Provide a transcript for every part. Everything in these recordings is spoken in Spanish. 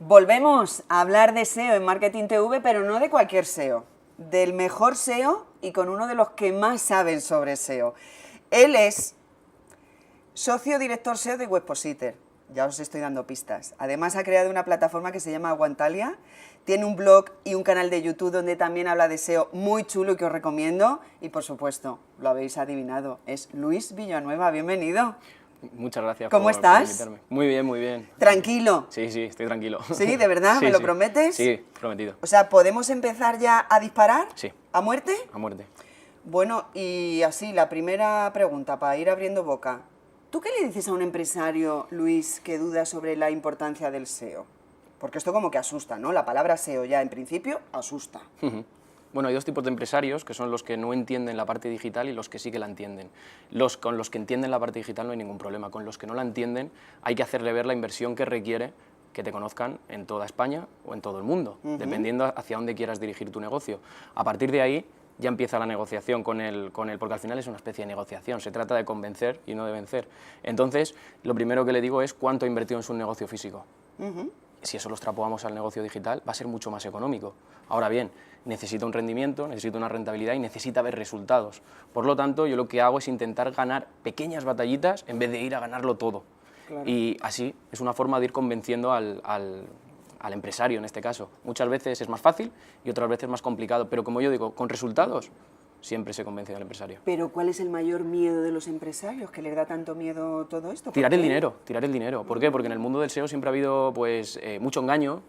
Volvemos a hablar de SEO en Marketing TV, pero no de cualquier SEO, del mejor SEO y con uno de los que más saben sobre SEO. Él es socio director SEO de Webpositor, ya os estoy dando pistas. Además ha creado una plataforma que se llama Aguantalia, tiene un blog y un canal de YouTube donde también habla de SEO muy chulo y que os recomiendo. Y por supuesto, lo habéis adivinado, es Luis Villanueva, bienvenido. Muchas gracias ¿Cómo estás? por invitarme. Muy bien, muy bien. ¿Tranquilo? Sí, estoy tranquilo. ¿Sí? ¿De verdad? Sí, ¿Me lo sí. prometes? Sí, prometido. O sea, ¿podemos empezar ya a disparar? Sí. ¿A muerte? A muerte. Bueno, y así, la primera pregunta, para ir abriendo boca. ¿Tú qué le dices a un empresario, Luis, que duda sobre la importancia del SEO? Porque esto como que asusta, ¿no? La palabra SEO ya en principio asusta. Bueno, hay dos tipos de empresarios, que son los que no entienden la parte digital y los que sí que la entienden. Con los que entienden la parte digital no hay ningún problema, con los que no la entienden hay que hacerle ver la inversión que requiere que te conozcan en toda España o en todo el mundo, dependiendo hacia dónde quieras dirigir tu negocio. A partir de ahí ya empieza la negociación con él, porque al final es una especie de negociación, se trata de convencer y no de vencer. Entonces, lo primero que le digo es cuánto ha invertido en su negocio físico. Si eso lo extrapolamos al negocio digital, va a ser mucho más económico. Ahora bien, necesita un rendimiento, necesita una rentabilidad y necesita ver resultados. Por lo tanto, yo lo que hago es intentar ganar pequeñas batallitas en vez de ir a ganarlo todo. Claro. Y así es una forma de ir convenciendo al empresario en este caso. Muchas veces es más fácil y otras veces más complicado, pero como yo digo, con resultados siempre se convence al empresario. ¿Pero cuál es el mayor miedo de los empresarios? ¿Que les da tanto miedo todo esto? Tirar el dinero, tirar el dinero. ¿Por qué? Porque en el mundo del SEO siempre ha habido pues, mucho engaño,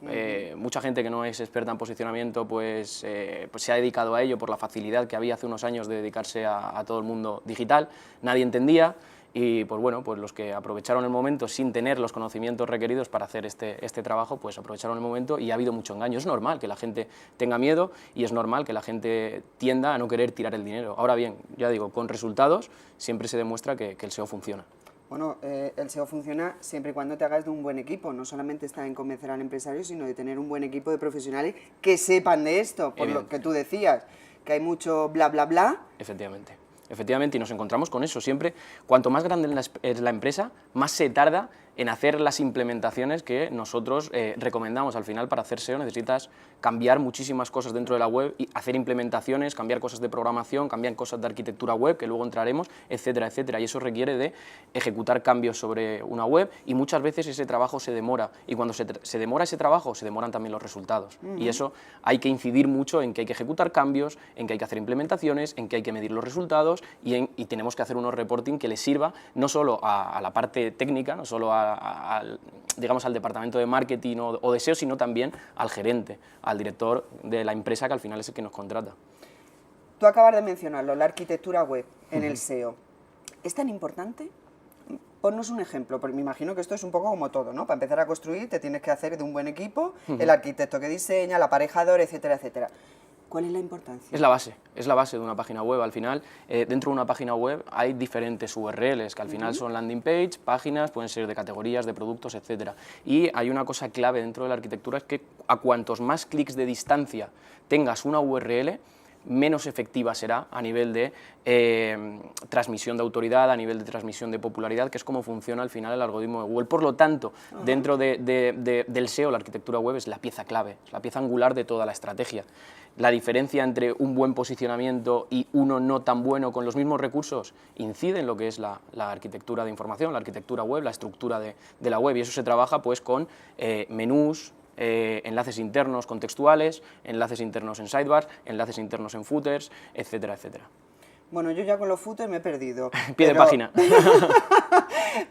mucha gente que no es experta en posicionamiento pues se ha dedicado a ello por la facilidad que había hace unos años de dedicarse a todo el mundo digital, nadie entendía. Y pues bueno, pues los que aprovecharon el momento sin tener los conocimientos requeridos para hacer este trabajo, pues aprovecharon el momento y ha habido mucho engaño. Es normal que la gente tenga miedo y es normal que la gente tienda a no querer tirar el dinero. Ahora bien, ya digo, con resultados siempre se demuestra que el SEO funciona. Bueno, el SEO funciona siempre y cuando te hagas de un buen equipo. No solamente está en convencer al empresario, sino de tener un buen equipo de profesionales que sepan de esto, por lo que tú decías, que hay mucho bla, bla, bla. Efectivamente. Efectivamente, y nos encontramos con eso siempre. Cuanto más grande es la empresa, más se tarda en hacer las implementaciones que nosotros recomendamos. Al final, para hacer SEO necesitas cambiar muchísimas cosas dentro de la web, y hacer implementaciones, cambiar cosas de programación, cambiar cosas de arquitectura web, que luego entraremos, etcétera, etcétera. Y eso requiere de ejecutar cambios sobre una web y muchas veces ese trabajo se demora. Y cuando se demora ese trabajo, se demoran también los resultados. Y eso hay que incidir mucho en que hay que ejecutar cambios, en que hay que hacer implementaciones, en que hay que medir los resultados y tenemos que hacer unos reporting que les sirva no solo a la parte técnica, no solo digamos, al departamento de marketing o de SEO, sino también al gerente, al director de la empresa, que al final es el que nos contrata. Tú acabas de mencionarlo, la arquitectura web en el SEO. ¿Es tan importante? Ponnos un ejemplo, porque me imagino que esto es un poco como todo, ¿no? Para empezar a construir te tienes que hacer de un buen equipo, el arquitecto que diseña, el aparejador, etcétera, etcétera. ¿Cuál es la importancia? Es la base de una página web. Al final, dentro de una página web hay diferentes URLs, que al final son landing page, páginas, pueden ser de categorías, de productos, etcétera. Y hay una cosa clave dentro de la arquitectura, es que a cuantos más clics de distancia tengas una URL, menos efectiva será a nivel de transmisión de autoridad, a nivel de transmisión de popularidad, que es como funciona al final el algoritmo de Google. Por lo tanto, dentro del SEO, la arquitectura web es la pieza clave, es la pieza angular de toda la estrategia. La diferencia entre un buen posicionamiento y uno no tan bueno con los mismos recursos incide en lo que es la arquitectura de información, la arquitectura web, la estructura de la web, y eso se trabaja pues con menús, enlaces internos contextuales, enlaces internos en sidebars, enlaces internos en footers, etcétera, etcétera. Bueno, yo ya con los footers me he perdido. Pie de página.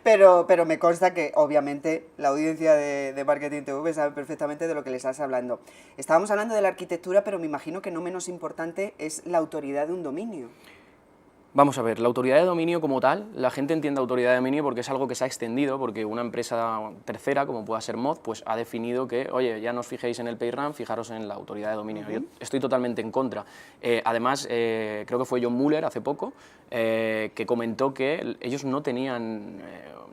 pero me consta que, obviamente, la audiencia de Marketing TV sabe perfectamente de lo que les estás hablando. Estábamos hablando de la arquitectura, pero me imagino que no menos importante es la autoridad de un dominio. Vamos a ver, la autoridad de dominio como tal, la gente entiende autoridad de dominio porque es algo que se ha extendido, porque una empresa tercera, como pueda ser Moz, pues ha definido que, oye, ya no os fijéis en el PageRank, fijaros en la autoridad de dominio. Yo estoy totalmente en contra. Además, creo que fue John Mueller hace poco, que comentó que ellos no tenían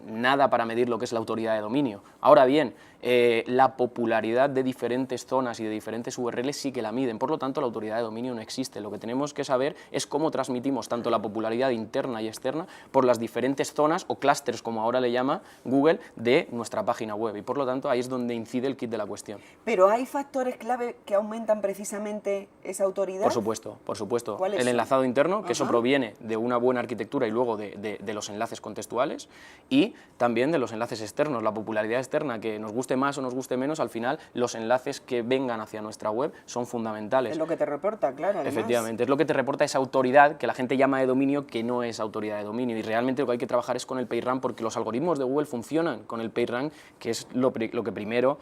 nada para medir lo que es la autoridad de dominio. Ahora bien, la popularidad de diferentes zonas y de diferentes URLs sí que la miden, por lo tanto la autoridad de dominio no existe. Lo que tenemos que saber es cómo transmitimos tanto la popularidad popularidad interna y externa por las diferentes zonas o clústeres, como ahora le llama Google, de nuestra página web. Y por lo tanto, ahí es donde incide el kit de la cuestión. ¿Pero hay factores clave que aumentan precisamente esa autoridad? Por supuesto, por supuesto. ¿Cuáles El son? enlazado interno, que eso Ajá. proviene de una buena arquitectura y luego de los enlaces contextuales, y también de los enlaces externos, la popularidad externa, que nos guste más o nos guste menos, al final los enlaces que vengan hacia nuestra web son fundamentales. Es lo que te reporta, claro. Además. Efectivamente, es lo que te reporta esa autoridad que la gente llama de dominio, que no es autoridad de dominio, y realmente lo que hay que trabajar es con el PageRank, porque los algoritmos de Google funcionan con el PageRank, que es lo que primero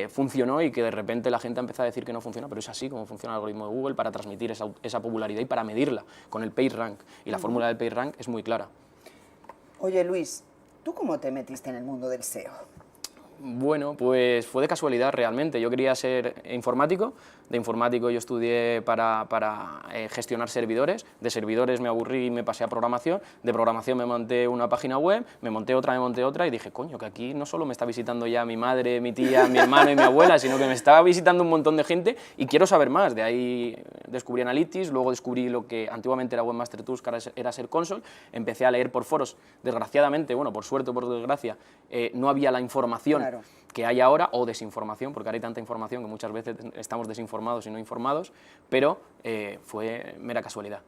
funcionó y que de repente la gente ha empezado a decir que no funciona, pero es así como funciona el algoritmo de Google para transmitir esa popularidad y para medirla con el PageRank, y la fórmula del PageRank es muy clara. Oye, Luis, ¿tú cómo te metiste en el mundo del SEO? Bueno, pues fue de casualidad realmente. Yo quería ser informático. De informático yo estudié para gestionar servidores. De servidores me aburrí y me pasé a programación. De programación me monté una página web, me monté otra y dije, coño, que aquí no solo me está visitando ya mi madre, mi tía, mi hermano y mi abuela, sino que me estaba visitando un montón de gente y quiero saber más. De ahí descubrí Analytics, luego descubrí lo que antiguamente era Webmaster Tools, que ahora era Search Console. Empecé a leer por foros. Desgraciadamente, bueno, por suerte o por desgracia, no había la información que hay ahora, o desinformación, porque ahora hay tanta información que muchas veces estamos desinformados y no informados, pero fue mera casualidad.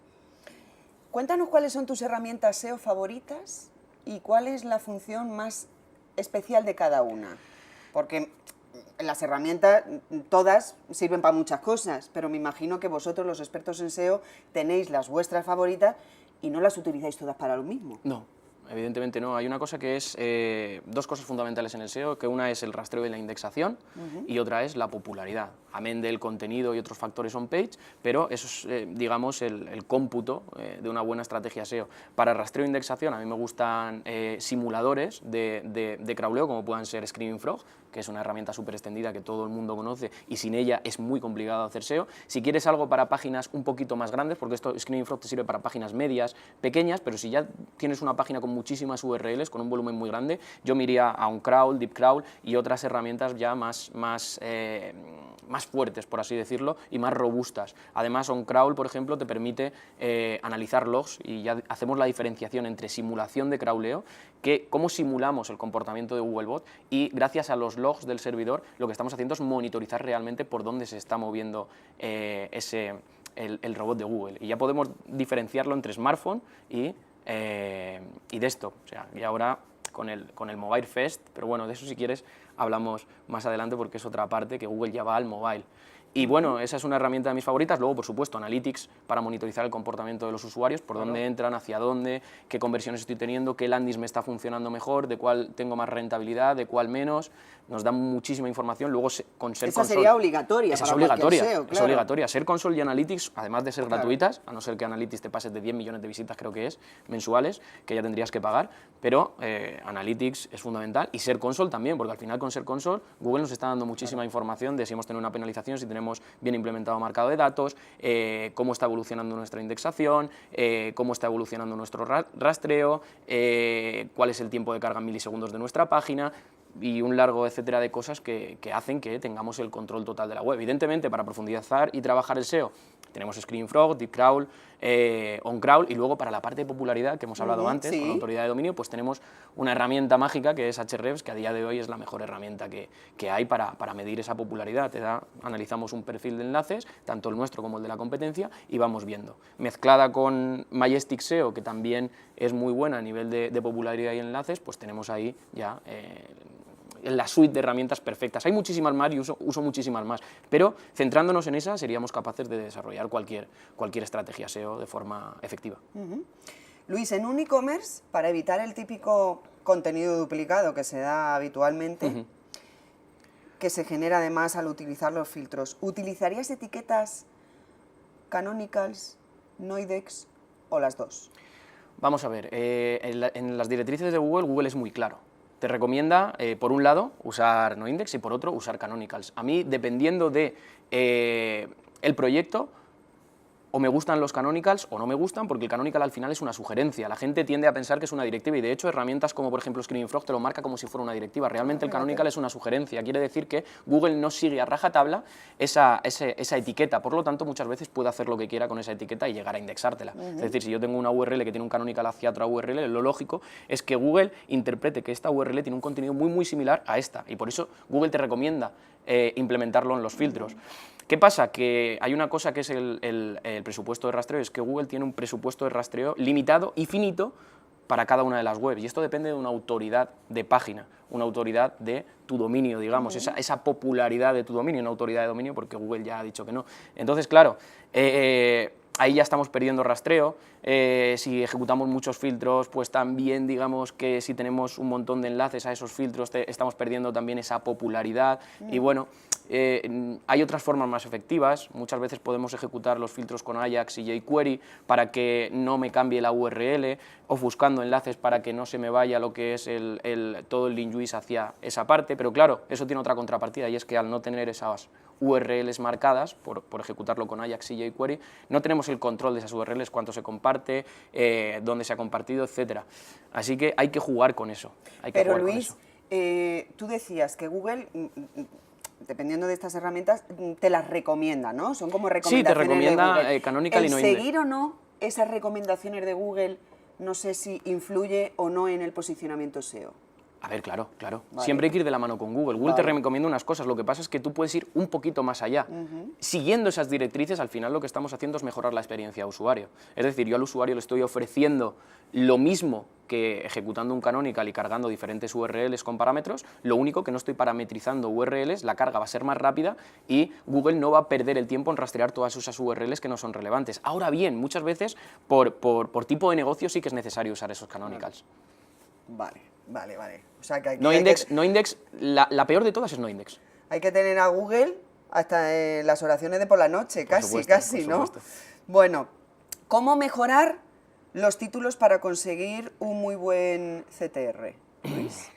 Cuéntanos cuáles son tus herramientas SEO favoritas y cuál es la función más especial de cada una. Porque las herramientas todas sirven para muchas cosas, pero me imagino que vosotros, los expertos en SEO, tenéis las vuestras favoritas y no las utilizáis todas para lo mismo. No. Evidentemente no, hay una cosa que es, dos cosas fundamentales en el SEO, que una es el rastreo y la indexación y otra es la popularidad, amén del contenido y otros factores on-page, pero eso es, digamos, el cómputo de una buena estrategia SEO. Para rastreo e indexación a mí me gustan simuladores de crawleo, como puedan ser Screaming Frog, que es una herramienta súper extendida que todo el mundo conoce y sin ella es muy complicado hacer SEO. Si quieres algo para páginas un poquito más grandes, porque esto Screaming Frog te sirve para páginas medias, pequeñas, pero si ya tienes una página con muchísimas URLs, con un volumen muy grande, yo me iría a un crawl, deep crawl y otras herramientas ya más fuertes, por así decirlo, y más robustas. Además, OnCrawl, por ejemplo, te permite analizar logs y ya hacemos la diferenciación entre simulación de crawleo, que cómo simulamos el comportamiento de Googlebot, y gracias a los logs del servidor lo que estamos haciendo es monitorizar realmente por dónde se está moviendo el robot de Google. Y ya podemos diferenciarlo entre smartphone y desktop. O sea, y ahora con el Mobile First, pero bueno, de eso si quieres hablamos más adelante porque es otra parte que Google ya va al mobile. Y bueno, esa es una herramienta de mis favoritas. Luego, por supuesto, Analytics para monitorizar el comportamiento de los usuarios, por dónde entran, hacia dónde, qué conversiones estoy teniendo, qué landings me está funcionando mejor, de cuál tengo más rentabilidad, de cuál menos. Nos dan muchísima información. Luego, con Search Console... Esa sería obligatoria. Esa es para obligatoria, SEO, claro. es obligatoria. Search Console y Analytics, además de ser gratuitas, a no ser que Analytics te pases de 10 millones de visitas, creo que es, mensuales, que ya tendrías que pagar, pero Analytics es fundamental, y Search Console también, porque al final con Search Console Google nos está dando muchísima información de si hemos tenido una penalización, si tenemos bien implementado marcado de datos, cómo está evolucionando nuestra indexación, cómo está evolucionando nuestro rastreo, cuál es el tiempo de carga en milisegundos de nuestra página, y un largo etcétera de cosas que hacen que tengamos el control total de la web. Evidentemente, para profundizar y trabajar el SEO, tenemos Screaming Frog, Deep Crawl, OnCrawl, y luego para la parte de popularidad que hemos hablado antes, con la autoridad de dominio, pues tenemos una herramienta mágica que es Ahrefs, que a día de hoy es la mejor herramienta que hay para medir esa popularidad. Analizamos un perfil de enlaces, tanto el nuestro como el de la competencia, y vamos viendo. Mezclada con Majestic SEO, que también es muy buena a nivel de popularidad y enlaces, pues tenemos ahí ya la suite de herramientas perfectas. Hay muchísimas más y uso muchísimas más, pero centrándonos en esa seríamos capaces de desarrollar cualquier estrategia SEO de forma efectiva. Luis, en un e-commerce, para evitar el típico contenido duplicado que se da habitualmente, que se genera además al utilizar los filtros, ¿utilizarías etiquetas canonicals, noidex o las dos? Vamos a ver, en las directrices de Google es muy claro. Te recomienda, por un lado, usar noindex y por otro, usar canonicals. A mí, dependiendo de el proyecto, o me gustan los canonicals o no me gustan, porque el canonical al final es una sugerencia. La gente tiende a pensar que es una directiva y de hecho herramientas como por ejemplo Screaming Frog te lo marca como si fuera una directiva. Realmente el canonical es una sugerencia, quiere decir que Google no sigue a rajatabla esa etiqueta, por lo tanto muchas veces puede hacer lo que quiera con esa etiqueta y llegar a indexártela. Es decir, si yo tengo una URL que tiene un canonical hacia otra URL, lo lógico es que Google interprete que esta URL tiene un contenido muy similar a esta y por eso Google te recomienda implementarlo en los filtros. ¿Qué pasa? Que hay una cosa que es el presupuesto de rastreo, es que Google tiene un presupuesto de rastreo limitado y finito para cada una de las webs, y esto depende de una autoridad de página, una autoridad de tu dominio, digamos, esa popularidad de tu dominio, una autoridad de dominio, porque Google ya ha dicho que no. Entonces, claro, ahí ya estamos perdiendo rastreo. Si ejecutamos muchos filtros, pues también digamos que si tenemos un montón de enlaces a esos filtros estamos perdiendo también esa popularidad y bueno, hay otras formas más efectivas. Muchas veces podemos ejecutar los filtros con Ajax y jQuery para que no me cambie la URL, ofuscando enlaces para que no se me vaya lo que es todo el link juice hacia esa parte, pero claro, eso tiene otra contrapartida y es que al no tener esas URLs marcadas por ejecutarlo con Ajax y jQuery, no tenemos el control de esas URLs, cuánto se comparte, dónde se ha compartido, etcétera. Así que hay que jugar con eso. Pero Luis, tú decías que Google, dependiendo de estas herramientas, te las recomienda, ¿no? Son como recomendaciones. Sí, te recomienda de Google. Canonical y no Index. ¿Seguir o no esas recomendaciones de Google, no sé si influye o no en el posicionamiento SEO? A ver, claro. Vale. Siempre hay que ir de la mano con Google. Google te recomienda unas cosas, lo que pasa es que tú puedes ir un poquito más allá. Siguiendo esas directrices, al final lo que estamos haciendo es mejorar la experiencia de usuario. Es decir, yo al usuario le estoy ofreciendo lo mismo que ejecutando un canonical y cargando diferentes URLs con parámetros, lo único que no estoy parametrizando URLs, la carga va a ser más rápida y Google no va a perder el tiempo en rastrear todas esas URLs que no son relevantes. Ahora bien, muchas veces por tipo de negocio sí que es necesario usar esos canonicals. Vale. O sea, que no index, la peor de todas es no index. Hay que tener a Google hasta en las oraciones de por la noche, casi, ¿no? Bueno, ¿cómo mejorar los títulos para conseguir un muy buen CTR, Luis?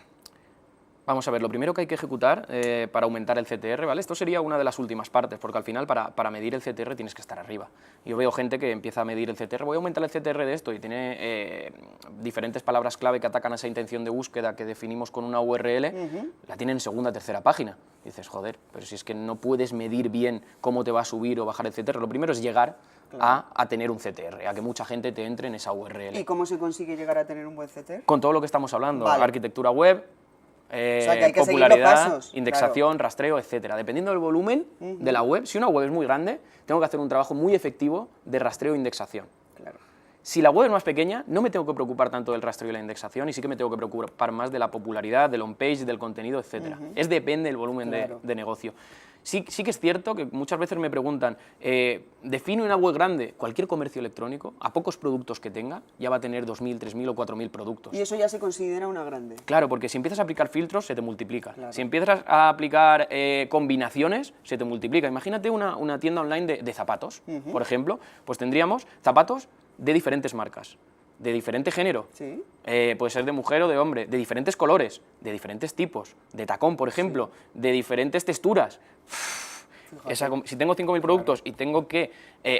Vamos a ver, lo primero que hay que ejecutar para aumentar el CTR, ¿vale? Esto sería una de las últimas partes, porque al final para medir el CTR tienes que estar arriba. Yo veo gente que empieza a medir el CTR, voy a aumentar el CTR de esto y tiene diferentes palabras clave que atacan a esa intención de búsqueda que definimos con una URL, la tiene en segunda, tercera página. Y dices, joder, pero si es que no puedes medir bien cómo te va a subir o bajar el CTR, lo primero es llegar a tener un CTR, a que mucha gente te entre en esa URL. ¿Y cómo se consigue llegar a tener un buen CTR? Con todo lo que estamos hablando, arquitectura web, o sea, que hay que popularidad, seguir los pasos, indexación, rastreo, etcétera. Dependiendo del volumen de la web, si una web es muy grande, tengo que hacer un trabajo muy efectivo de rastreo e indexación. Claro. Si la web es más pequeña, no me tengo que preocupar tanto del rastreo y la indexación, y sí que me tengo que preocupar más de la popularidad, del on-page, del contenido, etcétera. Depende del volumen de negocio. Sí que es cierto que muchas veces me preguntan, define una web grande, cualquier comercio electrónico, a pocos productos que tenga, ya va a tener 2.000, 3.000 o 4.000 productos. Y eso ya se considera una grande. Claro, porque si empiezas a aplicar filtros, se te multiplica. Claro. Si empiezas a aplicar combinaciones, se te multiplica. Imagínate una tienda online de zapatos, por ejemplo, pues tendríamos zapatos de diferentes marcas, de diferente género, ¿Sí? Puede ser de mujer o de hombre, de diferentes colores, de diferentes tipos, de tacón, por ejemplo, de diferentes texturas. Si tengo 5.000 productos y tengo que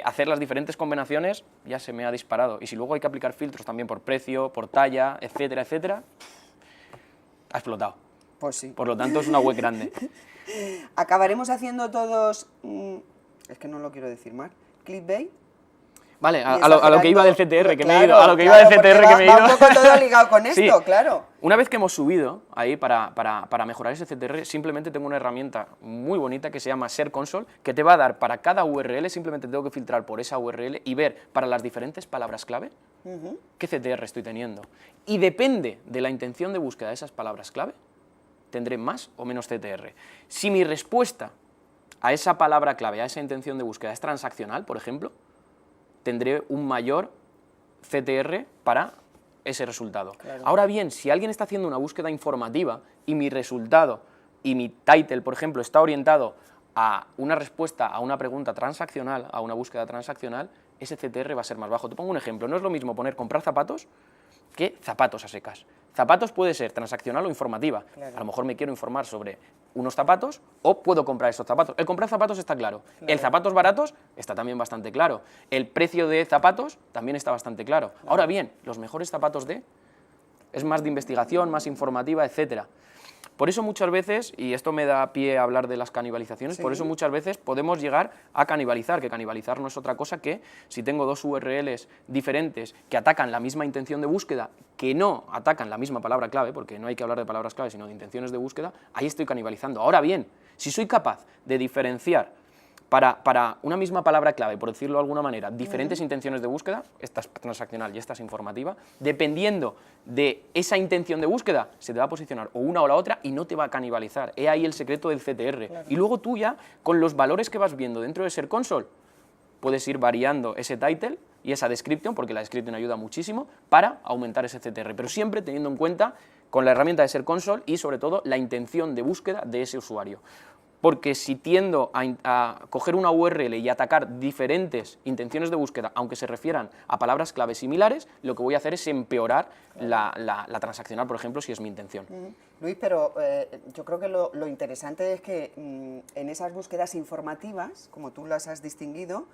hacer las diferentes combinaciones, ya se me ha disparado. Y si luego hay que aplicar filtros también por precio, por talla, etcétera, etcétera, ha explotado. Pues sí. Por lo tanto, es una web grande. Acabaremos haciendo todos, es que no lo quiero decir mal, clickbait. Vale, a lo que iba del CTR que me he ido, Va un poco todo ligado con esto, sí. claro. Una vez que hemos subido ahí para mejorar ese CTR, simplemente tengo una herramienta muy bonita que se llama Search Console, que te va a dar para cada URL, simplemente tengo que filtrar por esa URL y ver para las diferentes palabras clave qué CTR estoy teniendo. Y depende de la intención de búsqueda de esas palabras clave, tendré más o menos CTR. Si mi respuesta a esa palabra clave, a esa intención de búsqueda es transaccional, por ejemplo, tendré un mayor CTR para ese resultado. Claro. Ahora bien, si alguien está haciendo una búsqueda informativa y mi resultado y mi title, por ejemplo, está orientado a una respuesta a una pregunta transaccional, a una búsqueda transaccional, ese CTR va a ser más bajo. Te pongo un ejemplo, no es lo mismo poner comprar zapatos que zapatos a secas. Zapatos puede ser transaccional o informativa. Claro. A lo mejor me quiero informar sobre unos zapatos o puedo comprar esos zapatos. El comprar zapatos está claro. El zapatos baratos está también bastante claro. El precio de zapatos también está bastante claro. Ahora bien, los mejores zapatos es más de investigación, más informativa, etcétera. Por eso muchas veces, y esto me da pie a hablar de las canibalizaciones, por eso muchas veces podemos llegar a canibalizar, que canibalizar no es otra cosa que si tengo dos URLs diferentes que atacan la misma intención de búsqueda, que no atacan la misma palabra clave, porque no hay que hablar de palabras clave, sino de intenciones de búsqueda, ahí estoy canibalizando. Ahora bien, si soy capaz de diferenciar para una misma palabra clave, por decirlo de alguna manera, diferentes intenciones de búsqueda, esta es transaccional y esta es informativa, dependiendo de esa intención de búsqueda, se te va a posicionar o una o la otra y no te va a canibalizar. He ahí el secreto del CTR. Claro. Y luego tú ya, con los valores que vas viendo dentro de Search Console, puedes ir variando ese title y esa description, porque la description ayuda muchísimo, para aumentar ese CTR, pero siempre teniendo en cuenta con la herramienta de Search Console y sobre todo la intención de búsqueda de ese usuario. Porque si tiendo a coger una URL y atacar diferentes intenciones de búsqueda, aunque se refieran a palabras clave similares, lo que voy a hacer es empeorar la transaccional, por ejemplo, si es mi intención. Luis, pero yo creo que lo interesante es que en esas búsquedas informativas, como tú las has distinguido,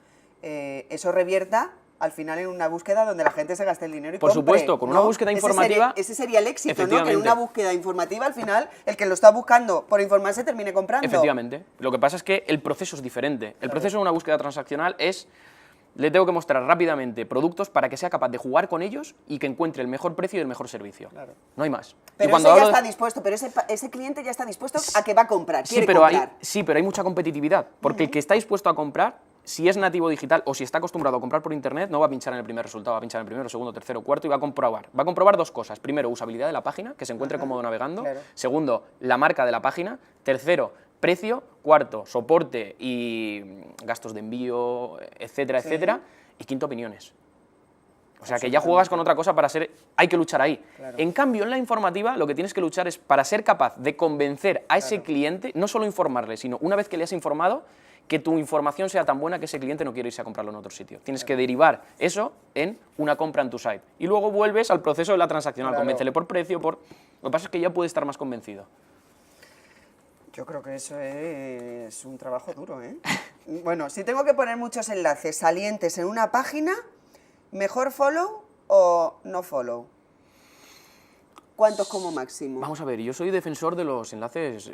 eso revierta al final en una búsqueda donde la gente se gaste el dinero y por compre, supuesto, con una búsqueda informativa... Ese sería el éxito, ¿no? Que en una búsqueda informativa, al final, el que lo está buscando por informarse termine comprando. Efectivamente. Lo que pasa es que el proceso es diferente. El proceso de una búsqueda transaccional es... Le tengo que mostrar rápidamente productos para que sea capaz de jugar con ellos y que encuentre el mejor precio y el mejor servicio. Claro. No hay más. Pero ese ya está dispuesto, pero ese cliente ya está dispuesto a que va a comprar, quiere comprar. Sí, pero hay mucha competitividad, porque el que está dispuesto a comprar, si es nativo digital o si está acostumbrado a comprar por internet, no va a pinchar en el primer resultado, va a pinchar en el primero, segundo, tercero, cuarto y va a comprobar. Va a comprobar dos cosas. Primero, usabilidad de la página, que se encuentre cómodo navegando. Claro. Segundo, la marca de la página. Tercero, precio. Cuarto, soporte y gastos de envío, etcétera, etcétera. Y quinto, opiniones. O sea, que ya juegas con otra cosa para ser... Hay que luchar ahí. Claro. En cambio, en la informativa, lo que tienes que luchar es para ser capaz de convencer a ese cliente, no solo informarle, sino una vez que le has informado, que tu información sea tan buena que ese cliente no quiere irse a comprarlo en otro sitio. Tienes que derivar eso en una compra en tu site. Y luego vuelves al proceso de la transaccional. Convéncele por precio, Lo que pasa es que ya puede estar más convencido. Yo creo que eso es un trabajo duro, ¿eh? Bueno, si tengo que poner muchos enlaces salientes en una página, ¿mejor follow o no follow? ¿Cuántos como máximo? Vamos a ver, yo soy defensor de los enlaces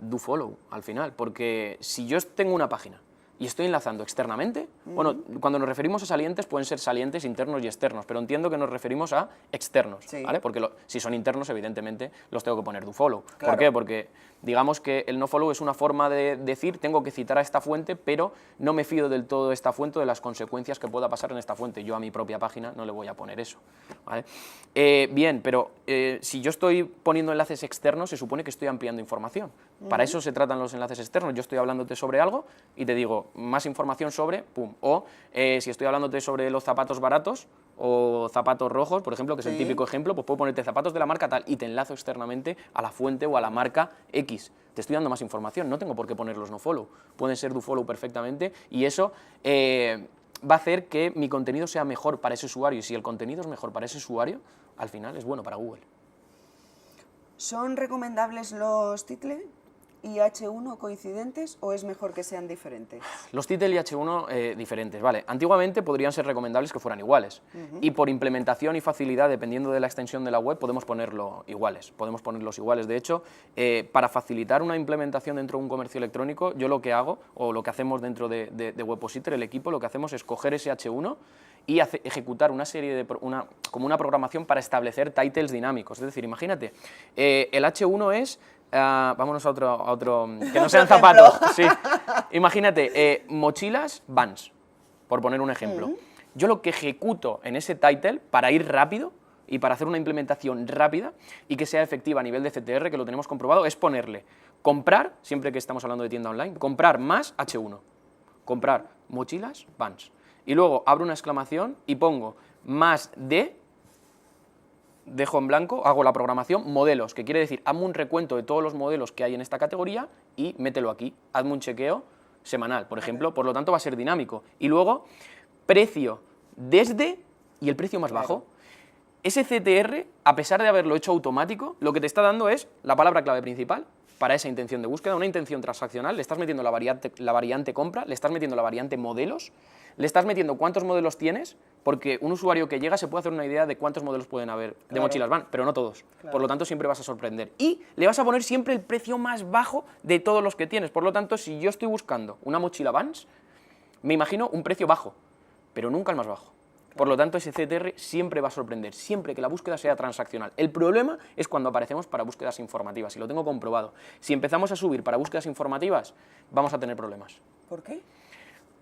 do follow al final, porque si yo tengo una página y estoy enlazando externamente, bueno, cuando nos referimos a salientes pueden ser salientes internos y externos, pero entiendo que nos referimos a externos, ¿vale? Porque si son internos, evidentemente, los tengo que poner do follow. Claro. ¿Por qué? Porque digamos que el no follow es una forma de decir, tengo que citar a esta fuente, pero no me fío del todo de esta fuente, de las consecuencias que pueda pasar en esta fuente. Yo a mi propia página no le voy a poner eso, ¿vale? Bien, pero si yo estoy poniendo enlaces externos, se supone que estoy ampliando información. Para eso se tratan los enlaces externos. Yo estoy hablándote sobre algo y te digo, más información sobre, pum. O si estoy hablándote sobre los zapatos baratos o zapatos rojos, por ejemplo, que es el típico ejemplo, pues puedo ponerte zapatos de la marca tal y te enlazo externamente a la fuente o a la marca X. Te estoy dando más información, no tengo por qué ponerlos no follow. Pueden ser do follow perfectamente y eso va a hacer que mi contenido sea mejor para ese usuario. Y si el contenido es mejor para ese usuario, al final es bueno para Google. ¿Son recomendables los title y H1 coincidentes o es mejor que sean diferentes? Los title y H1 diferentes, vale. Antiguamente podrían ser recomendables que fueran iguales y por implementación y facilidad, dependiendo de la extensión de la web, podemos ponerlos iguales. De hecho, para facilitar una implementación dentro de un comercio electrónico, yo lo que hago, o lo que hacemos dentro de Webpositor, el equipo, lo que hacemos es coger ese H1 y ejecutar una serie como una programación para establecer titles dinámicos. Es decir, imagínate, el H1 es... vámonos a otro que no sean zapatos. Sí. Imagínate, mochilas, Vans, por poner un ejemplo. Yo lo que ejecuto en ese title para ir rápido y para hacer una implementación rápida y que sea efectiva a nivel de CTR, que lo tenemos comprobado, es ponerle comprar, siempre que estamos hablando de tienda online, comprar más H1, comprar mochilas, Vans. Y luego abro una exclamación y pongo más de... Dejo en blanco, hago la programación, modelos, que quiere decir, hazme un recuento de todos los modelos que hay en esta categoría y mételo aquí, hazme un chequeo semanal, por ejemplo, por lo tanto va a ser dinámico. Y luego, precio desde y el precio más bajo. Ese CTR, a pesar de haberlo hecho automático, lo que te está dando es la palabra clave principal para esa intención de búsqueda, una intención transaccional, le estás metiendo la variante compra, le estás metiendo la variante modelos, le estás metiendo cuántos modelos tienes, porque un usuario que llega se puede hacer una idea de cuántos modelos pueden haber de mochilas Vans, pero no todos. Claro. Por lo tanto, siempre vas a sorprender. Y le vas a poner siempre el precio más bajo de todos los que tienes. Por lo tanto, si yo estoy buscando una mochila Vans, me imagino un precio bajo, pero nunca el más bajo. Por lo tanto, ese CTR siempre va a sorprender, siempre que la búsqueda sea transaccional. El problema es cuando aparecemos para búsquedas informativas, y lo tengo comprobado. Si empezamos a subir para búsquedas informativas, vamos a tener problemas. ¿Por qué?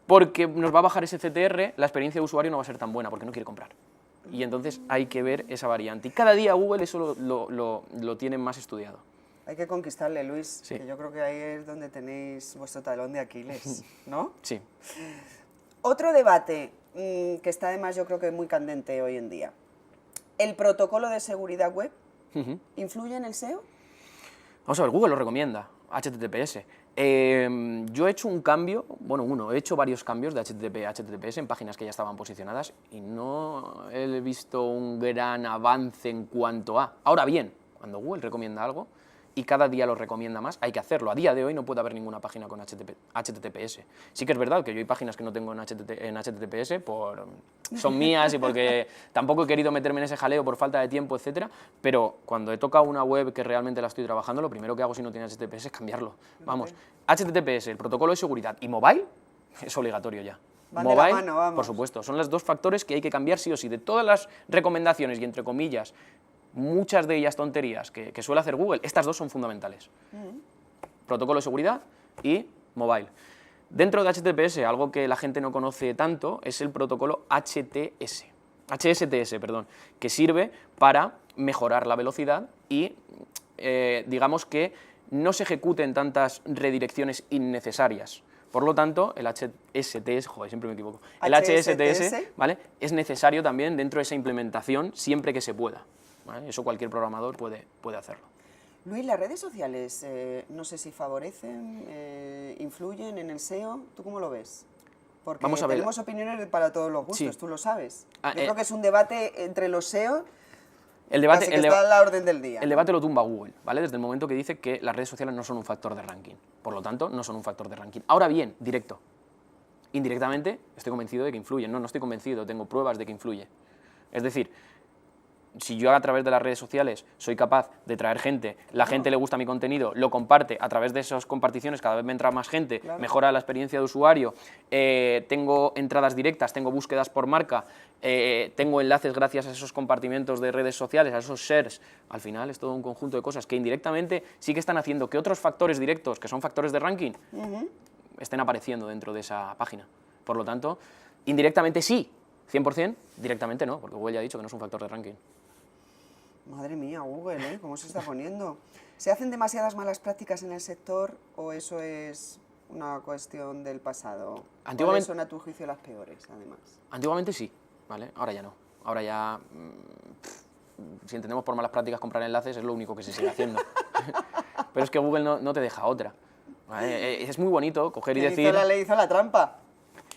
Porque nos va a bajar ese CTR, la experiencia de usuario no va a ser tan buena, porque no quiere comprar. Y entonces hay que ver esa variante. Y cada día Google eso lo tiene más estudiado. Hay que conquistarle, Luis, Sí. que yo creo que ahí es donde tenéis vuestro talón de Aquiles, ¿no? Sí. Otro debate que está además yo creo que muy candente hoy en día. ¿El protocolo de seguridad web Ujú. influye en el SEO? Vamos a ver, Google lo recomienda, HTTPS. Yo he hecho un cambio, he hecho varios cambios de HTTP a HTTPS en páginas que ya estaban posicionadas y no he visto un gran avance en cuanto a... Ahora bien, cuando Google recomienda algo y cada día lo recomienda más, hay que hacerlo. A día de hoy no puede haber ninguna página con HTTPS. Sí que es verdad que yo hay páginas que no tengo en HTTPS, son mías y porque tampoco he querido meterme en ese jaleo por falta de tiempo, etcétera, pero cuando he tocado una web que realmente la estoy trabajando, lo primero que hago si no tiene HTTPS es cambiarlo. Vamos, HTTPS, el protocolo de seguridad y mobile es obligatorio ya. Van de la mano, vamos. Por supuesto, son los dos factores que hay que cambiar sí o sí. De todas las recomendaciones y entre comillas, muchas de ellas tonterías que suele hacer Google, estas dos son fundamentales. Protocolo de seguridad y mobile. Dentro de HTTPS, algo que la gente no conoce tanto es el protocolo HSTS, que sirve para mejorar la velocidad y digamos que no se ejecuten tantas redirecciones innecesarias. Por lo tanto, el HSTS, joder, siempre me equivoco, el HSTS, ¿vale?, es necesario también dentro de esa implementación siempre que se pueda, ¿vale? Eso cualquier programador puede hacerlo. Luis, ¿las redes sociales no sé si favorecen, influyen en el SEO? ¿Tú cómo lo ves? Porque Vamos a ver. tenemos opiniones para todos los gustos, Sí. tú lo sabes. Ah, Yo creo que es un debate entre los SEO El debate, casi que está a la orden del día. El debate lo tumba Google, ¿vale? Desde el momento que dice que las redes sociales no son un factor de ranking. Por lo tanto, no son un factor de ranking. Ahora bien, directo. Indirectamente, estoy convencido de que influyen. No estoy convencido, tengo pruebas de que influye. Es decir, si yo a través de las redes sociales soy capaz de traer gente, la gente le gusta mi contenido, lo comparte, a través de esas comparticiones cada vez me entra más gente, mejora la experiencia de usuario, tengo entradas directas, tengo búsquedas por marca, tengo enlaces gracias a esos compartimientos de redes sociales, a esos shares, al final es todo un conjunto de cosas que indirectamente sí que están haciendo que otros factores directos, que son factores de ranking, estén apareciendo dentro de esa página. Por lo tanto, indirectamente sí, 100%, directamente no, porque Google ya ha dicho que no es un factor de ranking. Madre mía, Google, ¿eh? ¿Cómo se está poniendo? ¿Se hacen demasiadas malas prácticas en el sector o eso es una cuestión del pasado? ¿Cuáles son a tu juicio las peores, además? Antiguamente sí, ¿vale? Ahora ya no. Ahora ya, si entendemos por malas prácticas comprar enlaces, es lo único que se sigue haciendo. Pero es que Google no te deja otra, ¿vale? Es muy bonito coger y decir... Le hizo la trampa.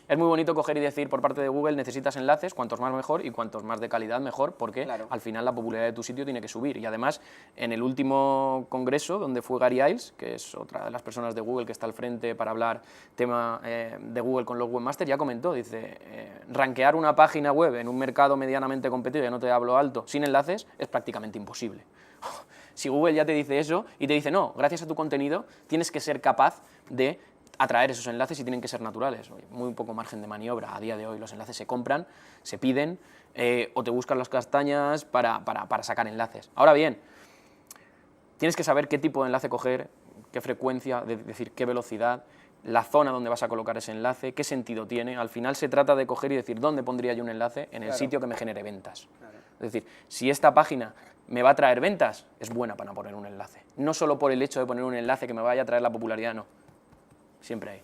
Es muy bonito coger y decir por parte de Google necesitas enlaces, cuantos más mejor y cuantos más de calidad mejor, porque al final la popularidad de tu sitio tiene que subir. Y además, en el último congreso donde fue Gary Illyes, que es otra de las personas de Google que está al frente para hablar tema de Google con los webmasters, ya comentó, dice, rankear una página web en un mercado medianamente competido, ya no te hablo alto, sin enlaces, es prácticamente imposible. Si Google ya te dice eso y te dice, no, gracias a tu contenido tienes que ser capaz de atraer esos enlaces y tienen que ser naturales. Muy poco margen de maniobra. A día de hoy los enlaces se compran, se piden o te buscan las castañas para sacar enlaces. Ahora bien, tienes que saber qué tipo de enlace coger, qué frecuencia, es decir, qué velocidad, la zona donde vas a colocar ese enlace, qué sentido tiene. Al final se trata de coger y decir dónde pondría yo un enlace en el sitio que me genere ventas. Es decir, si esta página me va a traer ventas, es buena para poner un enlace. No solo por el hecho de poner un enlace que me vaya a traer la popularidad, no. Siempre hay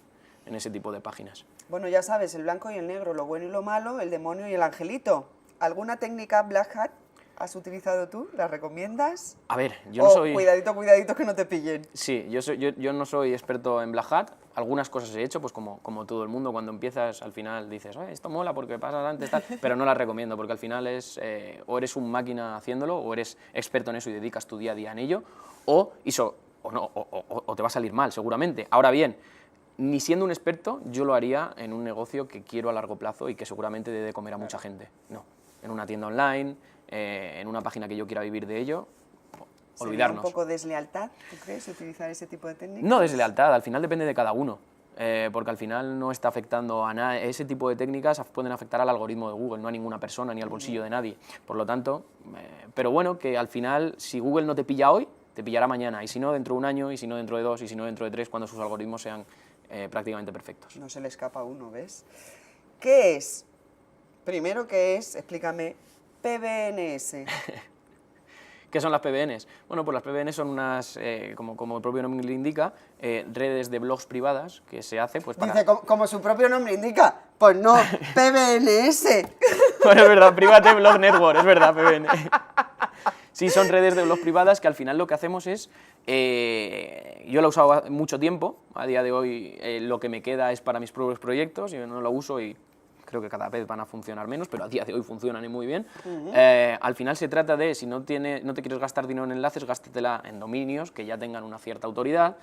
en ese tipo de páginas. Bueno, ya sabes, el blanco y el negro, lo bueno y lo malo, el demonio y el angelito. ¿Alguna técnica Black Hat has utilizado tú? ¿La recomiendas? A ver, yo no soy... Cuidadito, cuidadito que no te pillen. Sí, yo no soy experto en Black Hat. Algunas cosas he hecho, pues como todo el mundo, cuando empiezas al final dices, esto mola porque pasas antes, tal, pero no las recomiendo porque al final es o eres un máquina haciéndolo o eres experto en eso y dedicas tu día a día en ello, o o no, o te va a salir mal, seguramente. Ahora bien, ni siendo un experto, yo lo haría en un negocio que quiero a largo plazo y que seguramente dé de comer a mucha gente. No, en una tienda online, en una página que yo quiera vivir de ello, olvidarnos. ¿Sería un poco deslealtad, tú crees, utilizar ese tipo de técnicas? No deslealtad, al final depende de cada uno. Porque al final no está afectando a nada. Ese tipo de técnicas pueden afectar al algoritmo de Google, no a ninguna persona ni al bolsillo de nadie. Por lo tanto, pero bueno, que al final, si Google no te pilla hoy, te pillará mañana, y si no, dentro de un año, y si no, dentro de 2, y si no, dentro de 3, cuando sus algoritmos sean prácticamente perfectos. No se le escapa a uno, ¿ves? ¿Qué es? Primero, ¿qué es? Explícame. PBNS. ¿Qué son las PBNs? Bueno, pues las PBNs son unas, como el propio nombre le indica, redes de blogs privadas que se hace pues para... Dice, como su propio nombre indica, pues no, PBNS. Bueno, es verdad, Private Blog Network, es verdad, PBN. Sí, son redes de blogs privadas que al final lo que hacemos es... yo la he usado mucho tiempo, a día de hoy lo que me queda es para mis propios proyectos, yo no lo uso y creo que cada vez van a funcionar menos, pero a día de hoy funcionan y muy bien. Al final se trata de, si no te quieres gastar dinero en enlaces, gástatela en dominios que ya tengan una cierta autoridad,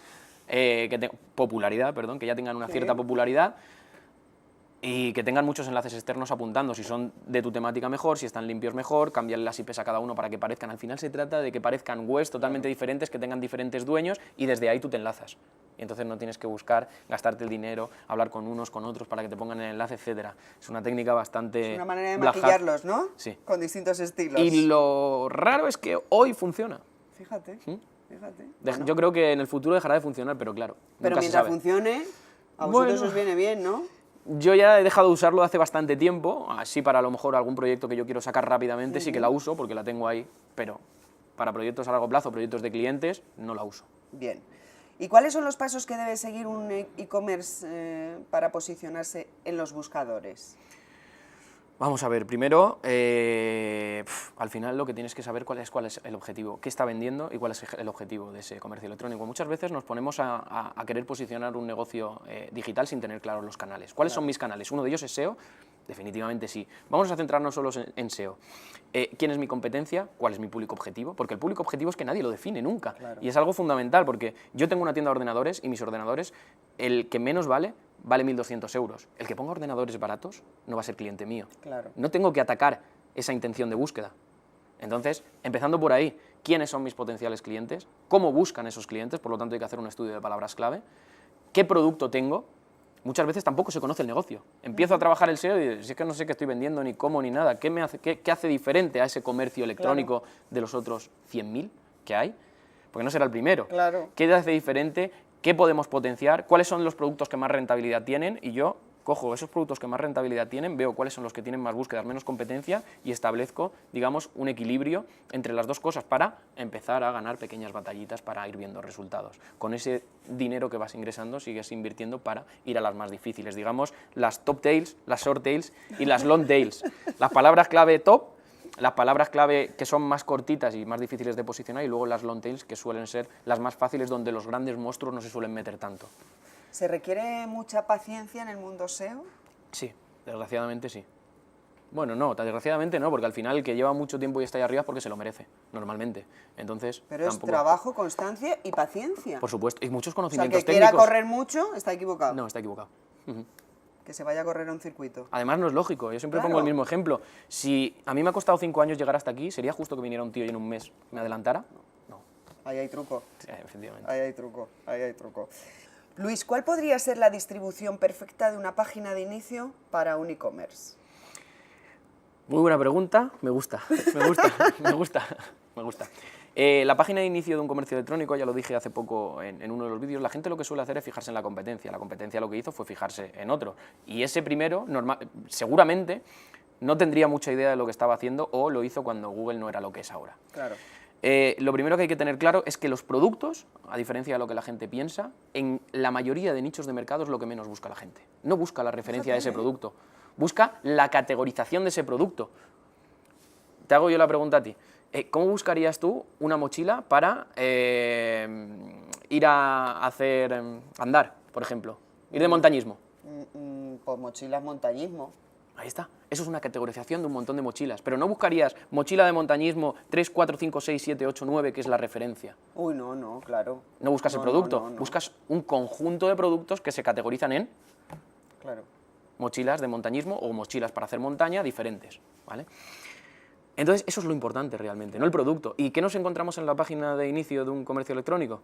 popularidad, perdón, que ya tengan una cierta popularidad, y que tengan muchos enlaces externos apuntando. Si son de tu temática mejor, si están limpios mejor, cambiarle las IPs a cada uno para que parezcan. Al final se trata de que parezcan webs totalmente diferentes, que tengan diferentes dueños, y desde ahí tú te enlazas. Y entonces no tienes que buscar, gastarte el dinero, hablar con unos, con otros, para que te pongan el enlace, etcétera. Es una técnica bastante... Es una manera de maquillarlos, ¿no? Sí. Con distintos estilos. Y lo raro es que hoy funciona. Fíjate, fíjate. Yo creo que en el futuro dejará de funcionar, pero claro, Pero nunca se mientras sabe. funcione, a vosotros os viene bien, ¿no? Yo ya he dejado de usarlo hace bastante tiempo, así para a lo mejor algún proyecto que yo quiero sacar rápidamente sí que la uso, porque la tengo ahí, pero para proyectos a largo plazo, proyectos de clientes, no la uso. Bien. ¿Y cuáles son los pasos que debe seguir un e-commerce para posicionarse en los buscadores? Vamos a ver, primero, al final lo que tienes que saber cuál es el objetivo, qué está vendiendo y cuál es el objetivo de ese comercio electrónico. Muchas veces nos ponemos a querer posicionar un negocio digital sin tener claros los canales. ¿Cuáles son mis canales? ¿Uno de ellos es SEO? Definitivamente sí. Vamos a centrarnos solo en SEO. ¿Quién es mi competencia? ¿Cuál es mi público objetivo? Porque el público objetivo es que nadie lo define nunca. Claro. Y es algo fundamental, porque yo tengo una tienda de ordenadores y mis ordenadores, el que menos vale 1.200 euros. El que ponga ordenadores baratos no va a ser cliente mío. Claro. No tengo que atacar esa intención de búsqueda. Entonces, empezando por ahí, ¿quiénes son mis potenciales clientes? ¿Cómo buscan esos clientes? Por lo tanto, hay que hacer un estudio de palabras clave. ¿Qué producto tengo? Muchas veces tampoco se conoce el negocio. Empiezo a trabajar el SEO y digo, si es que no sé qué estoy vendiendo, ni cómo, ni nada. ¿Qué hace diferente a ese comercio electrónico de los otros 100.000 que hay? Porque no será el primero. Claro. ¿Qué hace diferente? ¿Qué podemos potenciar? ¿Cuáles son los productos que más rentabilidad tienen? Y yo cojo esos productos que más rentabilidad tienen, veo cuáles son los que tienen más búsquedas, menos competencia, y establezco, digamos, un equilibrio entre las dos cosas para empezar a ganar pequeñas batallitas para ir viendo resultados. Con ese dinero que vas ingresando, sigues invirtiendo para ir a las más difíciles, digamos, las top tails, las short tails y las long tails. Las palabras clave top, las palabras clave que son más cortitas y más difíciles de posicionar, y luego las long tails, que suelen ser las más fáciles, donde los grandes monstruos no se suelen meter tanto. ¿Se requiere mucha paciencia en el mundo SEO? Sí, desgraciadamente sí. Bueno, no, desgraciadamente no, porque al final el que lleva mucho tiempo y está ahí arriba es porque se lo merece, normalmente. Entonces, pero tampoco... es trabajo, constancia y paciencia. Por supuesto, y muchos O sea, conocimientos el que quiera técnicos... correr mucho está equivocado. No, está equivocado. Que se vaya a correr a un circuito. Además, no es lógico, yo siempre Claro. pongo el mismo ejemplo. Si a mí me ha costado 5 años llegar hasta aquí, ¿sería justo que viniera un tío y en un mes me adelantara? No. Ahí hay truco. Sí, efectivamente. Ahí hay truco, ahí hay truco. Luis, ¿cuál podría ser la distribución perfecta de una página de inicio para un e-commerce? Muy buena pregunta, me gusta, me gusta, me gusta, me gusta. La página de inicio de un comercio electrónico, ya lo dije hace poco en uno de los vídeos, la gente lo que suele hacer es fijarse en la competencia. La competencia lo que hizo fue fijarse en otro. Y ese primero, seguramente, no tendría mucha idea de lo que estaba haciendo, o lo hizo cuando Google no era lo que es ahora. Claro. Lo primero que hay que tener claro es que los productos, a diferencia de lo que la gente piensa, en la mayoría de nichos de mercado es lo que menos busca la gente. No busca la referencia de ese producto, busca la categorización de ese producto. Te hago yo la pregunta a ti. ¿Cómo buscarías tú una mochila para ir a hacer andar, por ejemplo? Ir de montañismo. Pues mochilas montañismo. Ahí está. Eso es una categorización de un montón de mochilas. Pero no buscarías mochila de montañismo 3, 4, 5, 6, 7, 8, 9, que es la referencia. Uy, no, claro. No buscas el No, producto, no. buscas un conjunto de productos que se categorizan en Claro. mochilas de montañismo o mochilas para hacer montaña diferentes, ¿vale? Entonces, eso es lo importante realmente, no el producto. ¿Y qué nos encontramos en la página de inicio de un comercio electrónico?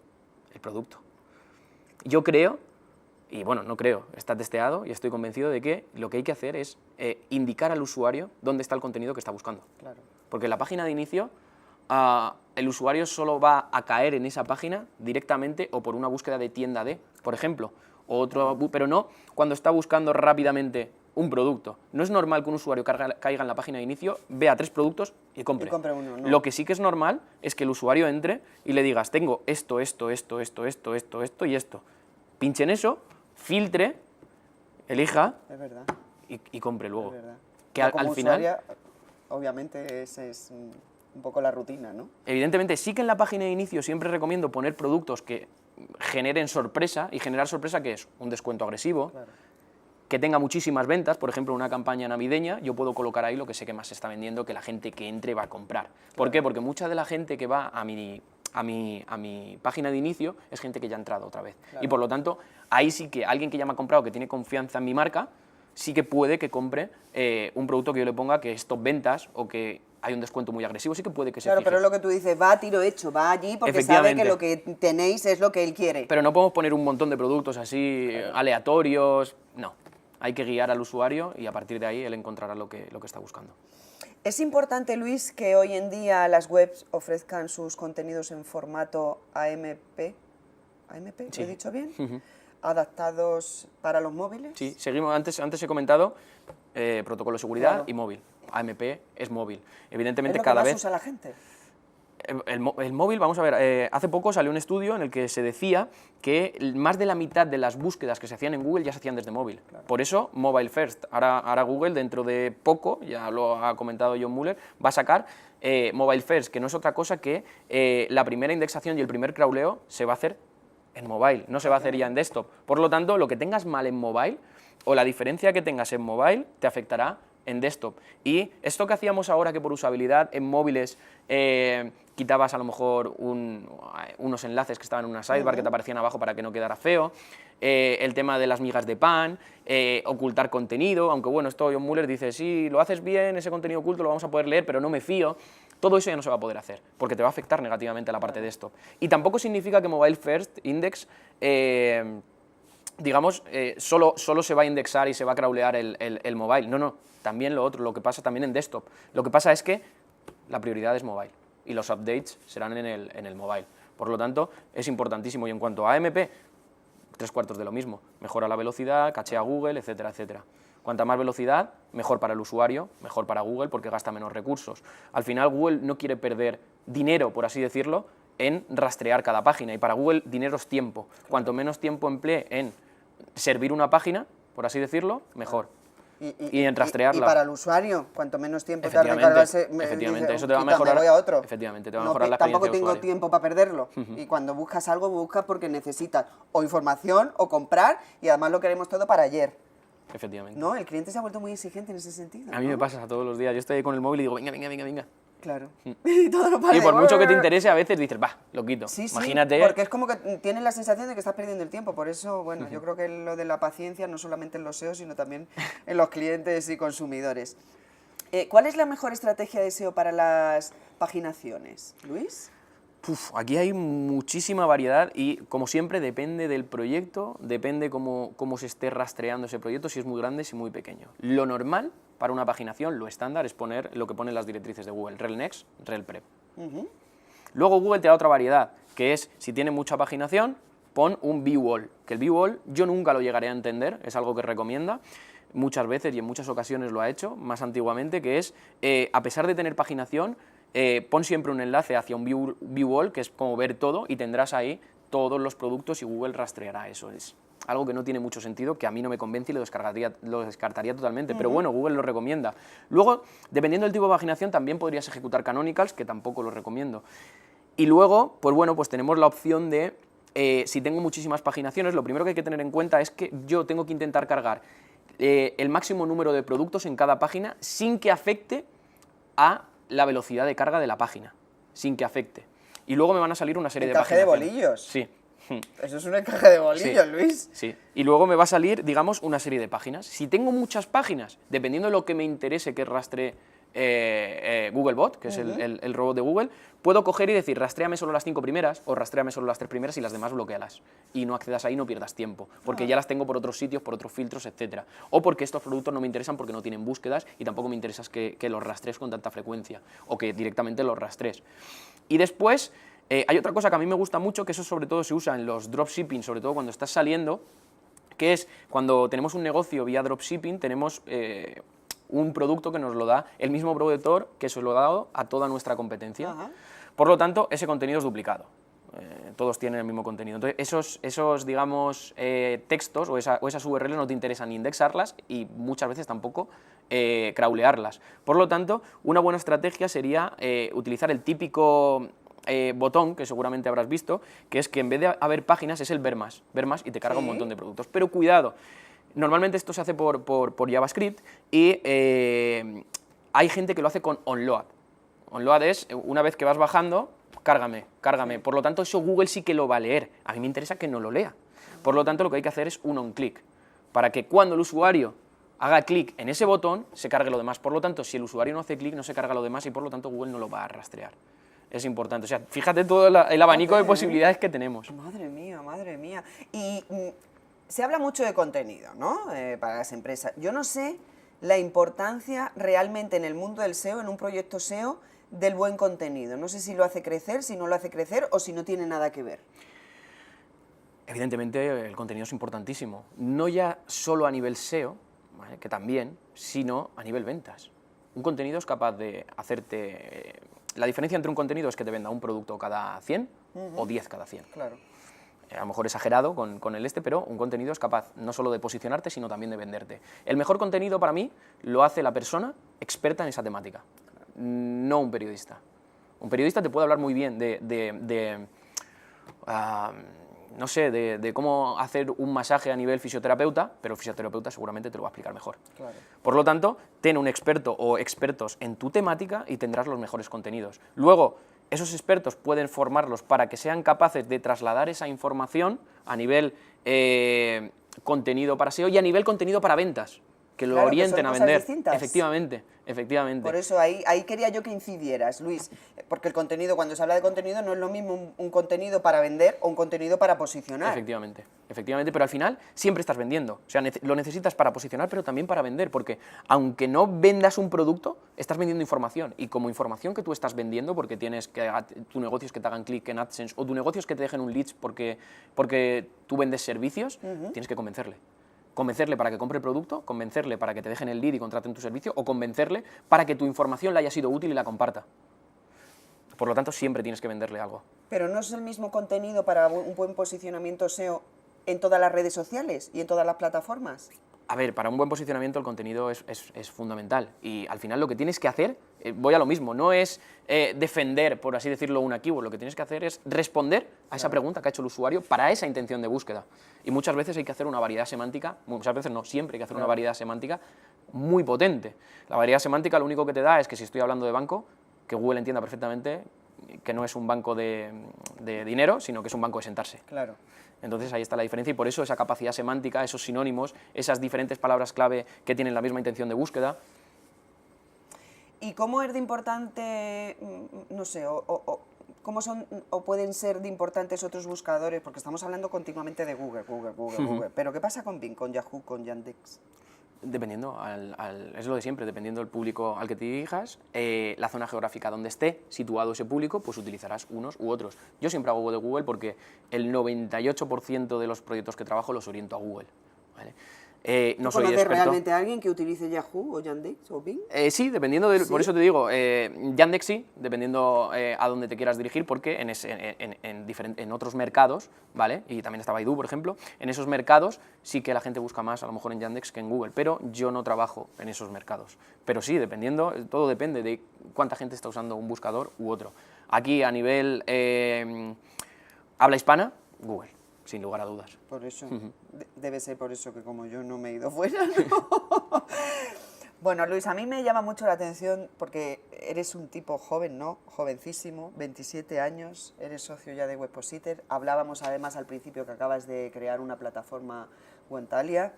El producto. Yo creo, y bueno, no creo, está testeado y estoy convencido de que lo que hay que hacer es indicar al usuario dónde está el contenido que está buscando. Claro. Porque en la página de inicio, el usuario solo va a caer en esa página directamente o por una búsqueda de tienda de, por ejemplo, pero no cuando está buscando rápidamente un producto. No es normal que un usuario caiga en la página de inicio, vea 3 productos y compre. Y compre uno, no. Lo que sí que es normal es que el usuario entre y le digas, tengo esto y esto. Pinche en eso, filtre, elija Es verdad. y compre luego. Es verdad. Que Yo al como final, usuaria, obviamente, ese es un poco la rutina, ¿no? evidentemente, sí que en la página de inicio siempre recomiendo poner productos que generen sorpresa, y generar sorpresa, ¿qué es? Un descuento agresivo, Claro. que tenga muchísimas ventas, por ejemplo, una campaña navideña, yo puedo colocar ahí lo que sé que más se está vendiendo, que la gente que entre va a comprar. ¿Por qué? Porque mucha de la gente que va a mi página de inicio es gente que ya ha entrado otra vez. Claro. Y por lo tanto, ahí sí que alguien que ya me ha comprado, que tiene confianza en mi marca, sí que puede que compre un producto que yo le ponga que es top ventas o que hay un descuento muy agresivo, sí que puede que se Claro, fije. pero es lo que tú dices, va a tiro hecho, va allí porque sabe Efectivamente. que lo que tenéis es lo que él quiere. Pero no podemos poner un montón de productos así aleatorios, no. Hay que guiar al usuario y a partir de ahí él encontrará lo que está buscando. Es importante, Luis, que hoy en día las webs ofrezcan sus contenidos en formato AMP. ¿AMP? Sí. ¿Lo he dicho bien? Ujú. ¿Adaptados para los móviles? Sí, seguimos, antes he comentado protocolo de seguridad Claro. y móvil. AMP es móvil. ¿Es Evidentemente lo que cada más vez... usa la gente? El móvil, vamos a ver, hace poco salió un estudio en el que se decía que más de la mitad de las búsquedas que se hacían en Google ya se hacían desde móvil. Claro. Por eso, Mobile First. Ahora Google, dentro de poco, ya lo ha comentado John Mueller, va a sacar Mobile First, que no es otra cosa que la primera indexación y el primer crawleo se va a hacer en mobile, no se va a hacer ya en desktop. Por lo tanto, lo que tengas mal en mobile o la diferencia que tengas en mobile te afectará en desktop. Y esto que hacíamos ahora, que por usabilidad en móviles quitabas a lo mejor unos enlaces que estaban en una sidebar que te aparecían abajo para que no quedara feo, el tema de las migas de pan, ocultar contenido, aunque bueno, esto John Mueller dice, sí, lo haces bien, ese contenido oculto lo vamos a poder leer, pero no me fío. Todo eso ya no se va a poder hacer, porque te va a afectar negativamente a la parte de desktop. Y tampoco significa que Mobile First Index digamos, solo se va a indexar y se va a crawlear el mobile. No, también lo otro, lo que pasa también en desktop. Lo que pasa es que la prioridad es mobile y los updates serán en el mobile. Por lo tanto, es importantísimo. Y en cuanto a AMP, 3/4 de lo mismo. Mejora la velocidad, cachea Google, etcétera, etcétera. Cuanta más velocidad, mejor para el usuario, mejor para Google porque gasta menos recursos. Al final, Google no quiere perder dinero, por así decirlo, en rastrear cada página. Y para Google, dinero es tiempo. Cuanto menos tiempo emplee en servir una página, por así decirlo, mejor. Y en rastrearla. Y para el usuario, cuanto menos tiempo tarde en Efectivamente, cargarse, efectivamente, dice, eso te va a "Quita, mejorar. me voy a otro". Efectivamente, te va a No, mejorar la tampoco experiencia de tengo usuario. tiempo para perderlo. Y cuando buscas algo, buscas porque necesitas o información o comprar, y además lo queremos todo para ayer. Efectivamente. ¿No? El cliente se ha vuelto muy exigente en ese sentido. A mí ¿no? me pasa todos los días. Yo estoy ahí con el móvil y digo, venga. Claro. Y todo lo para Y por mucho que te interese, a veces dices, va, lo quito. Sí, sí, Imagínate. porque es como que tienes la sensación de que estás perdiendo el tiempo. Por eso, bueno, yo creo que lo de la paciencia no solamente en los SEO, sino también en los clientes y consumidores. ¿Cuál es la mejor estrategia de SEO para las paginaciones, Luis? Aquí hay muchísima variedad y, como siempre, depende del proyecto, depende cómo se esté rastreando ese proyecto, si es muy grande, si muy pequeño. Lo normal para una paginación, lo estándar, es poner lo que ponen las directrices de Google, rel next, rel prep. Luego Google te da otra variedad, que es, si tiene mucha paginación, pon un view all, que el view all yo nunca lo llegaré a entender, es algo que recomienda, muchas veces y en muchas ocasiones lo ha hecho, más antiguamente, que es, a pesar de tener paginación, pon siempre un enlace hacia un view all, que es como ver todo, y tendrás ahí todos los productos y Google rastreará eso. Es algo que no tiene mucho sentido, que a mí no me convence y lo descartaría totalmente, pero bueno, Google lo recomienda. Luego, dependiendo del tipo de paginación, también podrías ejecutar canonicals, que tampoco lo recomiendo. Y luego, pues bueno, pues tenemos la opción de, si tengo muchísimas paginaciones, lo primero que hay que tener en cuenta es que yo tengo que intentar cargar el máximo número de productos en cada página sin que afecte a la velocidad de carga de la página, sin que afecte. Y luego me van a salir una serie de ¿Encaje de páginas. bolillos? Sí. Eso es un encaje de bolillos, Sí. Luis. Sí, y luego me va a salir, digamos, una serie de páginas. Si tengo muchas páginas, dependiendo de lo que me interese que rastree Googlebot, que es el robot de Google, puedo coger y decir, rastréame solo las 5 primeras o rastréame solo las 3 primeras y las demás bloquealas. Y no accedas ahí, no pierdas tiempo, porque ya las tengo por otros sitios, por otros filtros, etcétera. O porque estos productos no me interesan porque no tienen búsquedas y tampoco me interesa que los rastrees con tanta frecuencia o que directamente los rastrees. Y después hay otra cosa que a mí me gusta mucho, que eso sobre todo se usa en los dropshipping, sobre todo cuando estás saliendo, que es cuando tenemos un negocio vía dropshipping, tenemos un producto que nos lo da el mismo proveedor que se lo ha dado a toda nuestra competencia. Ajá. Por lo tanto, ese contenido es duplicado. Todos tienen el mismo contenido. Entonces, esos digamos, textos o esas URLs no te interesan ni indexarlas y muchas veces tampoco crawlearlas. Por lo tanto, una buena estrategia sería utilizar el típico botón que seguramente habrás visto, que es que en vez de haber páginas es el ver más y te carga un montón de productos. Pero cuidado, normalmente esto se hace por JavaScript y hay gente que lo hace con onload. Onload es, una vez que vas bajando, cárgame. Por lo tanto, eso Google sí que lo va a leer. A mí me interesa que no lo lea. Por lo tanto, lo que hay que hacer es un on-click, para que cuando el usuario haga clic en ese botón, se cargue lo demás. Por lo tanto, si el usuario no hace clic, no se carga lo demás y por lo tanto Google no lo va a rastrear. Es importante. O sea, fíjate todo el abanico de posibilidades que tenemos. Madre mía, madre mía. Y se habla mucho de contenido, ¿no? Para las empresas. Yo no sé la importancia realmente en el mundo del SEO, en un proyecto SEO, del buen contenido. No sé si lo hace crecer, si no lo hace crecer o si no tiene nada que ver. Evidentemente, el contenido es importantísimo. No ya solo a nivel SEO, ¿vale?, que también, sino a nivel ventas. Un contenido es capaz de hacerte... La diferencia entre un contenido es que te venda un producto cada 100 o 10 cada 100. Claro. A lo mejor exagerado con el pero un contenido es capaz no solo de posicionarte, sino también de venderte. El mejor contenido para mí lo hace la persona experta en esa temática, no un periodista. Un periodista te puede hablar muy bien no sé, de cómo hacer un masaje a nivel fisioterapeuta, pero el fisioterapeuta seguramente te lo va a explicar mejor. Claro. Por lo tanto, ten un experto o expertos en tu temática y tendrás los mejores contenidos. Luego, esos expertos pueden formarlos para que sean capaces de trasladar esa información a nivel contenido para SEO y a nivel contenido para ventas, que lo Claro, orienten que son a cosas vender. distintas. Efectivamente. Por eso ahí quería yo que incidieras, Luis, porque el contenido, cuando se habla de contenido, no es lo mismo un contenido para vender o un contenido para posicionar. Efectivamente, pero al final siempre estás vendiendo. O sea, lo necesitas para posicionar, pero también para vender, porque aunque no vendas un producto, estás vendiendo información. Y como información que tú estás vendiendo, porque tienes que tu negocio es que te hagan clic en AdSense, o tu negocio es que te dejen un leads porque tú vendes servicios, tienes que convencerle. Convencerle para que compre el producto, convencerle para que te dejen el lead y contraten tu servicio, o convencerle para que tu información le haya sido útil y la comparta. Por lo tanto, siempre tienes que venderle algo. Pero no es el mismo contenido para un buen posicionamiento SEO en todas las redes sociales y en todas las plataformas. A ver, para un buen posicionamiento el contenido es fundamental y al final lo que tienes que hacer, voy a lo mismo, no es defender, por así decirlo, una keyword, lo que tienes que hacer es responder a esa pregunta que ha hecho el usuario para esa intención de búsqueda. Y muchas veces hay que hacer una variedad semántica, muchas veces no, siempre hay que hacer una variedad semántica muy potente. La variedad semántica lo único que te da es que si estoy hablando de banco, que Google entienda perfectamente que no es un banco de dinero, sino que es un banco de sentarse. Claro. Entonces ahí está la diferencia y por eso esa capacidad semántica, esos sinónimos, esas diferentes palabras clave que tienen la misma intención de búsqueda. ¿Y cómo es de importante, no sé, cómo son o pueden ser de importantes otros buscadores? Porque estamos hablando continuamente de Google, Google. Pero ¿qué pasa con Bing, con Yahoo, con Yandex? Dependiendo, es lo de siempre, dependiendo del público al que te dirijas, la zona geográfica donde esté situado ese público, pues utilizarás unos u otros. Yo siempre hago de Google porque el 98% de los proyectos que trabajo los oriento a Google, ¿vale? No soy ¿Conoces experto. realmente a alguien que utilice Yahoo o Yandex o Bing? Sí, dependiendo de, por eso te digo, Yandex sí, dependiendo a dónde te quieras dirigir, porque en otros mercados, ¿vale? Y también está Baidu, por ejemplo, en esos mercados sí que la gente busca más a lo mejor en Yandex que en Google, pero yo no trabajo en esos mercados. Pero sí, dependiendo, todo depende de cuánta gente está usando un buscador u otro. Aquí a nivel habla hispana, Google. sin lugar a dudas. Por eso, debe ser por eso que como yo no me he ido fuera, ¿no? Bueno, Luis, a mí me llama mucho la atención porque eres un tipo joven, ¿no? Jovencísimo, 27 años, eres socio ya de Webpositor. Hablábamos además al principio que acabas de crear una plataforma Wentalia.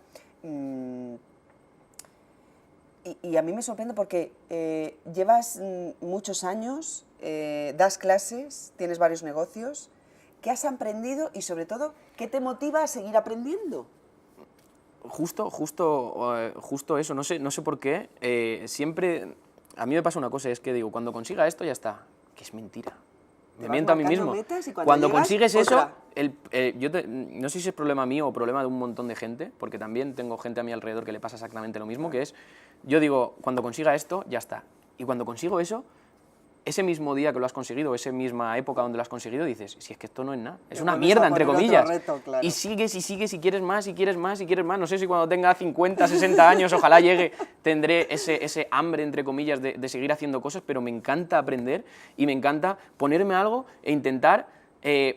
Y a mí me sorprende porque llevas muchos años, das clases, tienes varios negocios. ¿Qué has aprendido y sobre todo, qué te motiva a seguir aprendiendo? Justo eso, no sé por qué, siempre, a mí me pasa una cosa, es que digo, cuando consiga esto ya está, que es mentira, me miento a mí mismo. Cuando consigues eso, no sé si es problema mío o problema de un montón de gente, porque también tengo gente a mi alrededor que le pasa exactamente lo mismo, que es, yo digo, cuando consiga esto, ya está, y cuando consigo eso, ese mismo día que lo has conseguido, esa misma época donde lo has conseguido, dices, si es que esto no es nada, es una mierda, entre comillas. Reto, claro. Y sigues, y quieres más, y quieres más, y quieres más. No sé si cuando tenga 50, 60 años, ojalá llegue, tendré ese hambre, entre comillas, de seguir haciendo cosas, pero me encanta aprender y me encanta ponerme algo e intentar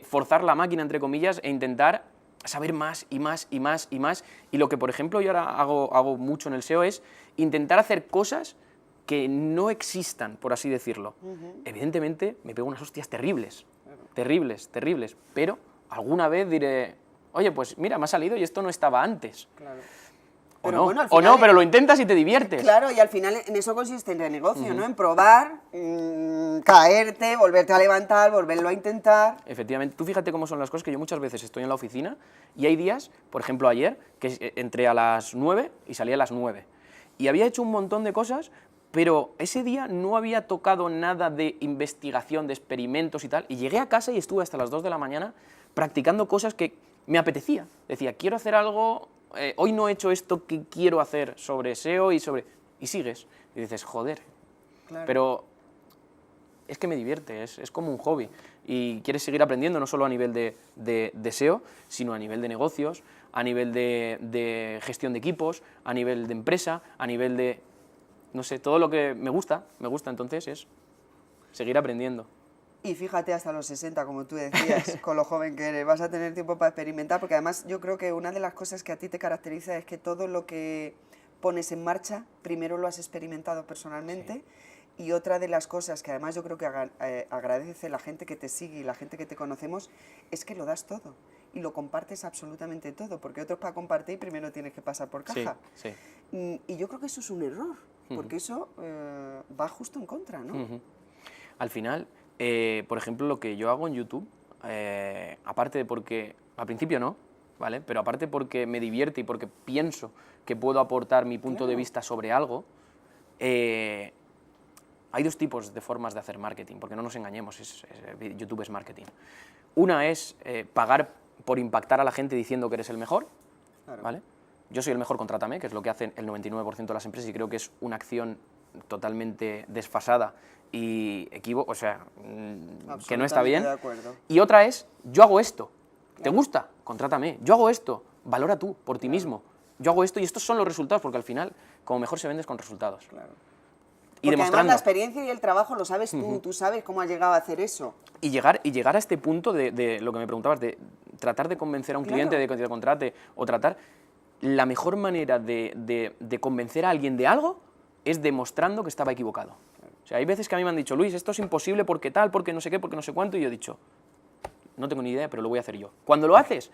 forzar la máquina, entre comillas, e intentar saber más y más y más y más. Y lo que, por ejemplo, yo ahora hago mucho en el SEO es intentar hacer cosas que no existan, por así decirlo. Evidentemente me pego unas hostias terribles, terribles, pero alguna vez diré, oye, pues mira, me ha salido y esto no estaba antes. Claro. O no, bueno, o no, pero lo intentas y te diviertes. Claro, y al final en eso consiste el negocio, ¿no? En probar, caerte, volverte a levantar, volverlo a intentar. Efectivamente, tú fíjate cómo son las cosas, que yo muchas veces estoy en la oficina y hay días, por ejemplo ayer, que entré a las 9 y salí a las 9. Y había hecho un montón de cosas, pero ese día no había tocado nada de investigación, de experimentos y tal, y llegué a casa y estuve hasta las 2 de la mañana practicando cosas que me apetecía. Decía, quiero hacer algo, hoy no he hecho esto que quiero hacer sobre SEO y sobre... Y sigues, y dices, joder, claro. Pero es que me divierte, es como un hobby, y quieres seguir aprendiendo no solo a nivel de SEO, sino a nivel de negocios, a nivel de gestión de equipos, a nivel de empresa, a nivel de... No sé, todo lo que me gusta, entonces es seguir aprendiendo. Y fíjate, hasta los 60, como tú decías, con lo joven que eres, vas a tener tiempo para experimentar, porque además yo creo que una de las cosas que a ti te caracteriza es que todo lo que pones en marcha, primero lo has experimentado personalmente, sí. Y otra de las cosas que además yo creo que agradece la gente que te sigue y la gente que te conocemos, es que lo das todo y lo compartes absolutamente todo, porque otros para compartir primero tienes que pasar por caja. Sí. Y yo creo que eso es un error, porque eso va justo en contra, ¿no? Al final, por ejemplo, lo que yo hago en YouTube, aparte de porque, al principio no, ¿vale? Pero aparte porque me divierte y porque pienso que puedo aportar mi punto de vista sobre algo, hay dos tipos de formas de hacer marketing, porque no nos engañemos, YouTube es marketing. Una es pagar por impactar a la gente diciendo que eres el mejor, claro. ¿Vale? Yo soy el mejor, contrátame, que es lo que hacen el 99% de las empresas, y creo que es una acción totalmente desfasada y o sea, que no está bien. Y otra es, yo hago esto, claro. ¿Te gusta? Contrátame. Yo hago esto, valora tú, por ti claro. mismo. Yo hago esto y estos son los resultados, porque al final, como mejor se vende es con resultados. Claro. Y porque demostrando. Además la experiencia y el trabajo lo sabes tú, tú sabes cómo has llegado a hacer eso. Y llegar a este punto de lo que me preguntabas, de tratar de convencer a un cliente de que te contrate, o tratar... La mejor manera de convencer a alguien de algo es demostrando que estaba equivocado. O sea, hay veces que a mí me han dicho, Luis, esto es imposible porque tal, porque no sé qué, porque no sé cuánto, y yo he dicho, no tengo ni idea, pero lo voy a hacer yo. Cuando lo haces,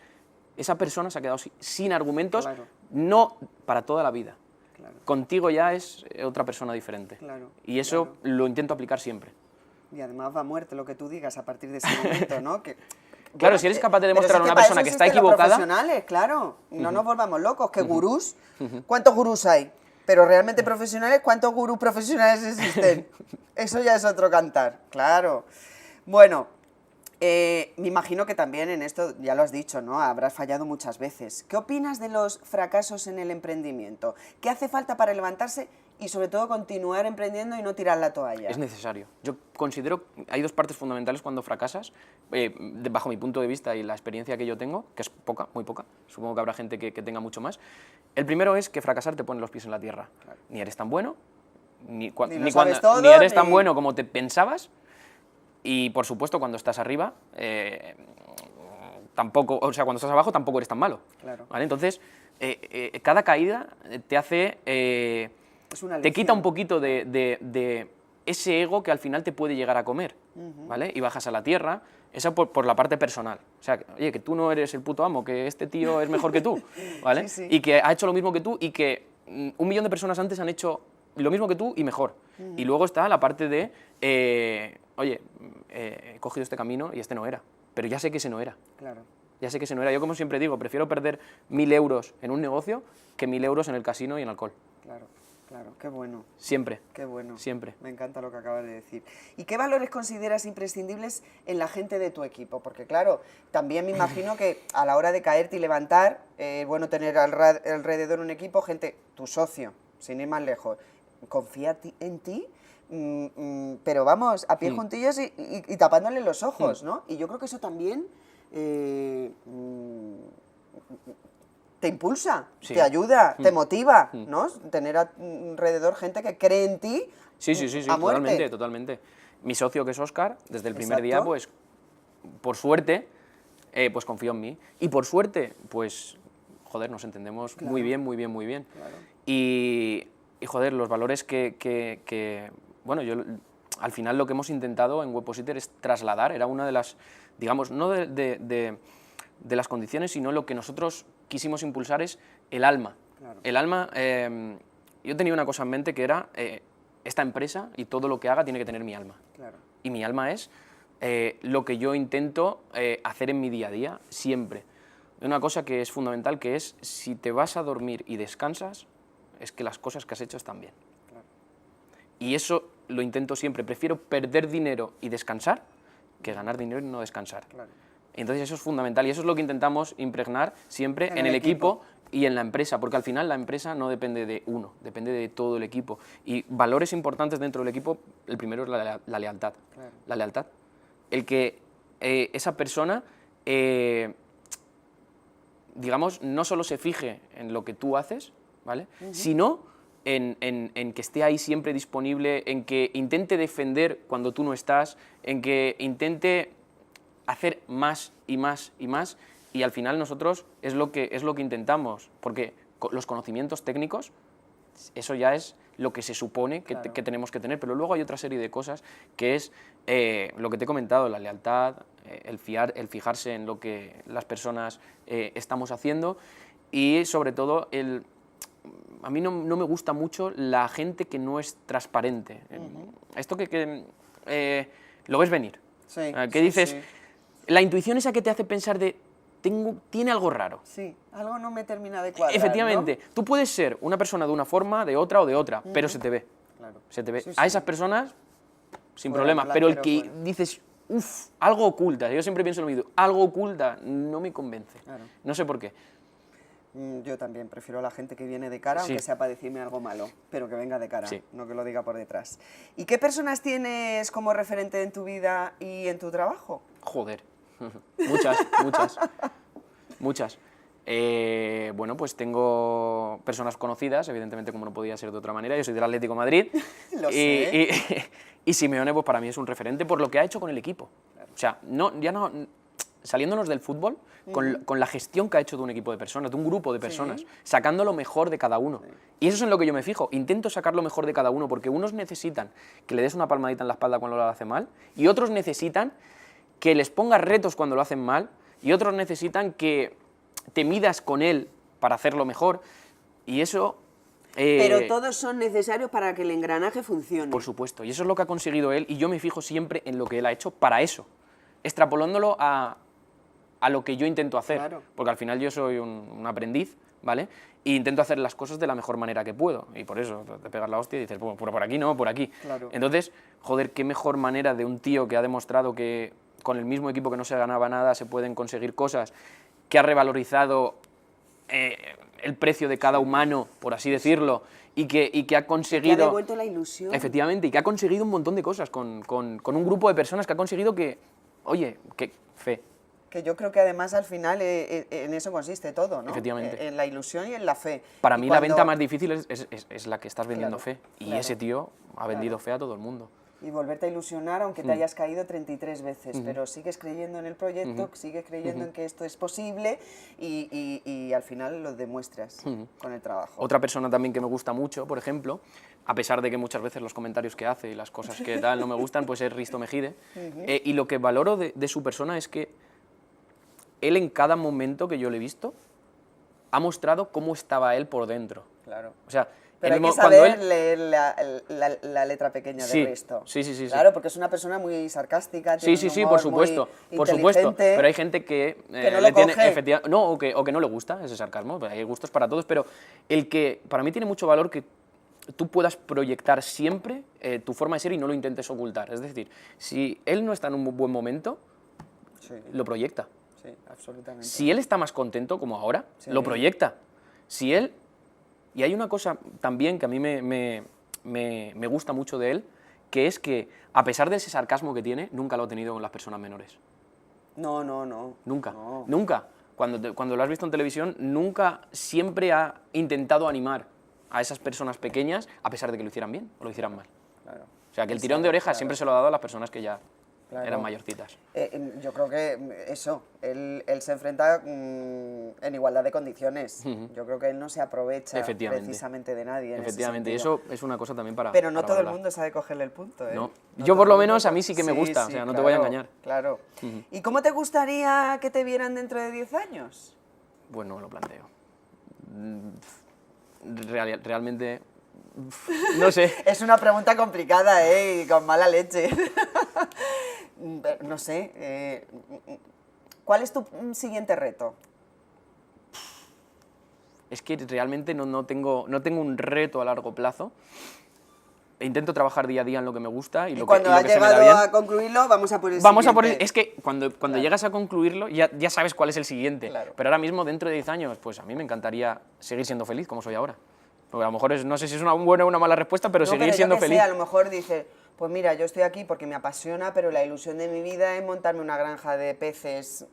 esa persona se ha quedado sin argumentos, claro. No para toda la vida. Claro. Contigo ya es otra persona diferente. Claro. Y eso lo intento aplicar siempre. Y además va a muerte lo que tú digas a partir de ese momento, ¿no? Claro, bueno, si eres capaz de demostrar a una persona que está equivocada... Los profesionales, claro, no nos volvamos locos, que gurús, ¿cuántos gurús hay? Pero realmente profesionales, ¿cuántos gurús profesionales existen? Eso ya es otro cantar, claro. Bueno, me imagino que también en esto, ya lo has dicho, ¿no? Habrás fallado muchas veces. ¿Qué opinas de los fracasos en el emprendimiento? ¿Qué hace falta para levantarse y sobre todo continuar emprendiendo y no tirar la toalla? Es necesario. Yo considero que hay dos partes fundamentales cuando fracasas, bajo mi punto de vista y la experiencia que yo tengo, que es poca, muy poca, supongo que habrá gente que tenga mucho más. El primero es que fracasar te pone los pies en la tierra. Claro. Ni eres tan bueno, ni eres tan bueno como te pensabas, y por supuesto cuando estás arriba, tampoco, o sea, cuando estás abajo tampoco eres tan malo. Claro. ¿Vale? Entonces, cada caída te hace, Es una te quita lección. un poquito de ese ego que al final te puede llegar a comer, ¿vale? Y bajas a la tierra, esa por la parte personal. O sea, oye, que tú no eres el puto amo, que este tío es mejor que tú, ¿vale? Sí, sí. Y que ha hecho lo mismo que tú y que 1.000.000 de personas antes han hecho lo mismo que tú y mejor. Y luego está la parte de, oye, he cogido este camino y este no era, pero ya sé que ese no era. Claro. Ya sé que ese no era. Yo, como siempre digo, prefiero perder 1.000 euros en un negocio que 1.000 euros en el casino y en alcohol. Claro, claro, qué bueno. Siempre. Qué bueno. Siempre. Me encanta lo que acabas de decir. ¿Y qué valores consideras imprescindibles en la gente de tu equipo? Porque claro, también me imagino que a la hora de caerte y levantar, es bueno tener alrededor un equipo, gente, tu socio, sin ir más lejos, confía en ti, pero vamos, a pie juntillos y tapándole los ojos, ¿no? Y yo creo que eso también te impulsa, Sí. te ayuda, te motiva, ¿no? Tener alrededor gente que cree en ti Sí, a muerte. totalmente, totalmente. Mi socio, que es Óscar, desde el primer día, Exacto. pues, por suerte, pues confío en mí. Y por suerte, pues, joder, nos entendemos muy bien, muy bien, muy bien. Claro. Y, joder, los valores bueno, yo al final lo que hemos intentado en Webpositor es trasladar, era una de las, digamos, no de las condiciones, sino lo que nosotros quisimos impulsar es el alma. Claro. El alma, yo tenía una cosa en mente que era, esta empresa y todo lo que haga tiene que tener mi alma. Claro. Y mi alma es lo que yo intento hacer en mi día a día, siempre. Una cosa que es fundamental, que es, si te vas a dormir y descansas, es que las cosas que has hecho están bien. Claro. Y eso lo intento siempre. Prefiero perder dinero y descansar que ganar dinero y no descansar. Claro. Entonces eso es fundamental y eso es lo que intentamos impregnar siempre en el equipo y en la empresa, porque al final la empresa no depende de uno, depende de todo el equipo. Y valores importantes dentro del equipo, el primero es la lealtad. Claro. La lealtad. El que esa persona, digamos, no solo se fije en lo que tú haces, ¿vale? Sino en que esté ahí siempre disponible, en que intente defender cuando tú no estás, en que intente hacer más y más y más, y al final nosotros es lo que intentamos, porque los conocimientos técnicos, eso ya es lo que se supone que, Claro. que tenemos que tener, pero luego hay otra serie de cosas que es lo que te he comentado, la lealtad, el fijarse en lo que las personas estamos haciendo y sobre todo a mí no me gusta mucho la gente que no es transparente. Esto que lo ves venir. Sí, Que sí, dices, sí. la intuición esa que te hace pensar de, tiene algo raro. Sí, algo no me termina de cuadrar, Efectivamente, ¿no? tú puedes ser una persona de una forma, de otra o de otra, pero se te ve. Claro. Se te ve. Sí, A sí. esas personas, sin Fuera, problema, pero el que delantero, fuera. dices, uff, algo oculta, yo siempre pienso lo mismo, algo oculta, no me convence. Claro. No sé por qué. Yo también prefiero a la gente que viene de cara, Sí. aunque sea para decirme algo malo, pero que venga de cara, Sí. no que lo diga por detrás. ¿Y qué personas tienes como referente en tu vida y en tu trabajo? Joder, muchas, muchas, muchas. Bueno, pues tengo personas conocidas, evidentemente como no podía ser de otra manera, yo soy del Atlético de Madrid. Lo sé. Y Simeone pues para mí es un referente por lo que ha hecho con el equipo. O sea, saliéndonos del fútbol, con la gestión que ha hecho de un equipo de personas, de un grupo de personas, sacando lo mejor de cada uno. Y eso es en lo que yo me fijo, intento sacar lo mejor de cada uno, porque unos necesitan que le des una palmadita en la espalda cuando lo hace mal, y otros necesitan que les pongas retos cuando lo hacen mal, y otros necesitan que te midas con él para hacerlo mejor, y eso... Pero todos son necesarios para que el engranaje funcione. Por supuesto, y eso es lo que ha conseguido él, y yo me fijo siempre en lo que él ha hecho para eso, extrapolándolo a lo que yo intento hacer, Claro. porque al final yo soy un aprendiz, ¿vale? E intento hacer las cosas de la mejor manera que puedo, y por eso te pegas la hostia y dices, bueno, por aquí no, por aquí. Claro. Entonces, joder, qué mejor manera de un tío que ha demostrado que con el mismo equipo que no se ganaba nada se pueden conseguir cosas, que ha revalorizado el precio de cada humano, por así decirlo, y que ha conseguido... Que ha devuelto la ilusión. Efectivamente, y que ha conseguido un montón de cosas con un grupo de personas que ha conseguido que, oye, que fe. Que yo creo que además al final en eso consiste todo, ¿no? Efectivamente. En la ilusión y en la fe. Para Y mí la cuando- venta más difícil es la que estás vendiendo Claro, fe, y claro, ese tío ha vendido fe a todo el mundo. Y volverte a ilusionar aunque te hayas caído 33 veces, pero sigues creyendo en el proyecto, sigues creyendo en que esto es posible y al final lo demuestras con el trabajo. Otra persona también que me gusta mucho, por ejemplo, a pesar de que muchas veces los comentarios que hace y las cosas que tal no me gustan, pues es Risto Mejide. Y lo que valoro de su persona es que él en cada momento que yo le he visto ha mostrado cómo estaba él por dentro. Claro. O sea, pero hay que cuando saber leer la letra pequeña de Risto. Sí. Claro, porque es una persona muy sarcástica, tiene un Sí, humor por supuesto, muy por supuesto. inteligente, Pero hay gente que, no le lo tiene, coge. o que no le gusta ese sarcasmo, hay gustos para todos, pero el que para mí tiene mucho valor que tú puedas proyectar siempre tu forma de ser y no lo intentes ocultar. Es decir, si él no está en un buen momento, lo proyecta. Sí, absolutamente. Si él está más contento, como ahora, lo proyecta. Si él... Y hay una cosa también que a mí me gusta mucho de él, que es que, a pesar de ese sarcasmo que tiene, nunca lo ha tenido con las personas menores. No. Nunca, No. nunca. Cuando lo has visto en televisión, nunca, siempre ha intentado animar a esas personas pequeñas, a pesar de que lo hicieran bien o lo hicieran mal. Claro. O sea, que el tirón de orejas siempre se lo ha dado a las personas que ya eran mayorcitas. Yo creo que eso, él se enfrenta en igualdad de condiciones. Yo creo que él no se aprovecha precisamente de nadie. Efectivamente, y eso es una cosa también para... Pero no para todo el valorar. mundo sabe cogerle el punto, ¿eh? No. No Yo todo por lo el mundo menos a mí sí que me gusta, o sea, no te voy a engañar. Claro. ¿Y cómo te gustaría que te vieran dentro de 10 años? Pues no me lo planteo. Realmente... No sé. Es una pregunta complicada, ¿eh? Y con mala leche. No sé. ¿Cuál es tu siguiente reto? Es que realmente no tengo un reto a largo plazo. Intento trabajar día a día en lo que me gusta y lo cuando que has se me da bien. llegado a concluirlo, vamos a por el siguiente. Es que cuando llegas a concluirlo ya sabes cuál es el siguiente. Claro. Pero ahora mismo, dentro de 10 años, pues a mí me encantaría seguir siendo feliz como soy ahora. Porque a lo mejor no sé si es una buena o una mala respuesta, pero seguir siendo feliz. A lo mejor dices, pues mira, yo estoy aquí porque me apasiona, pero la ilusión de mi vida es montarme una granja de peces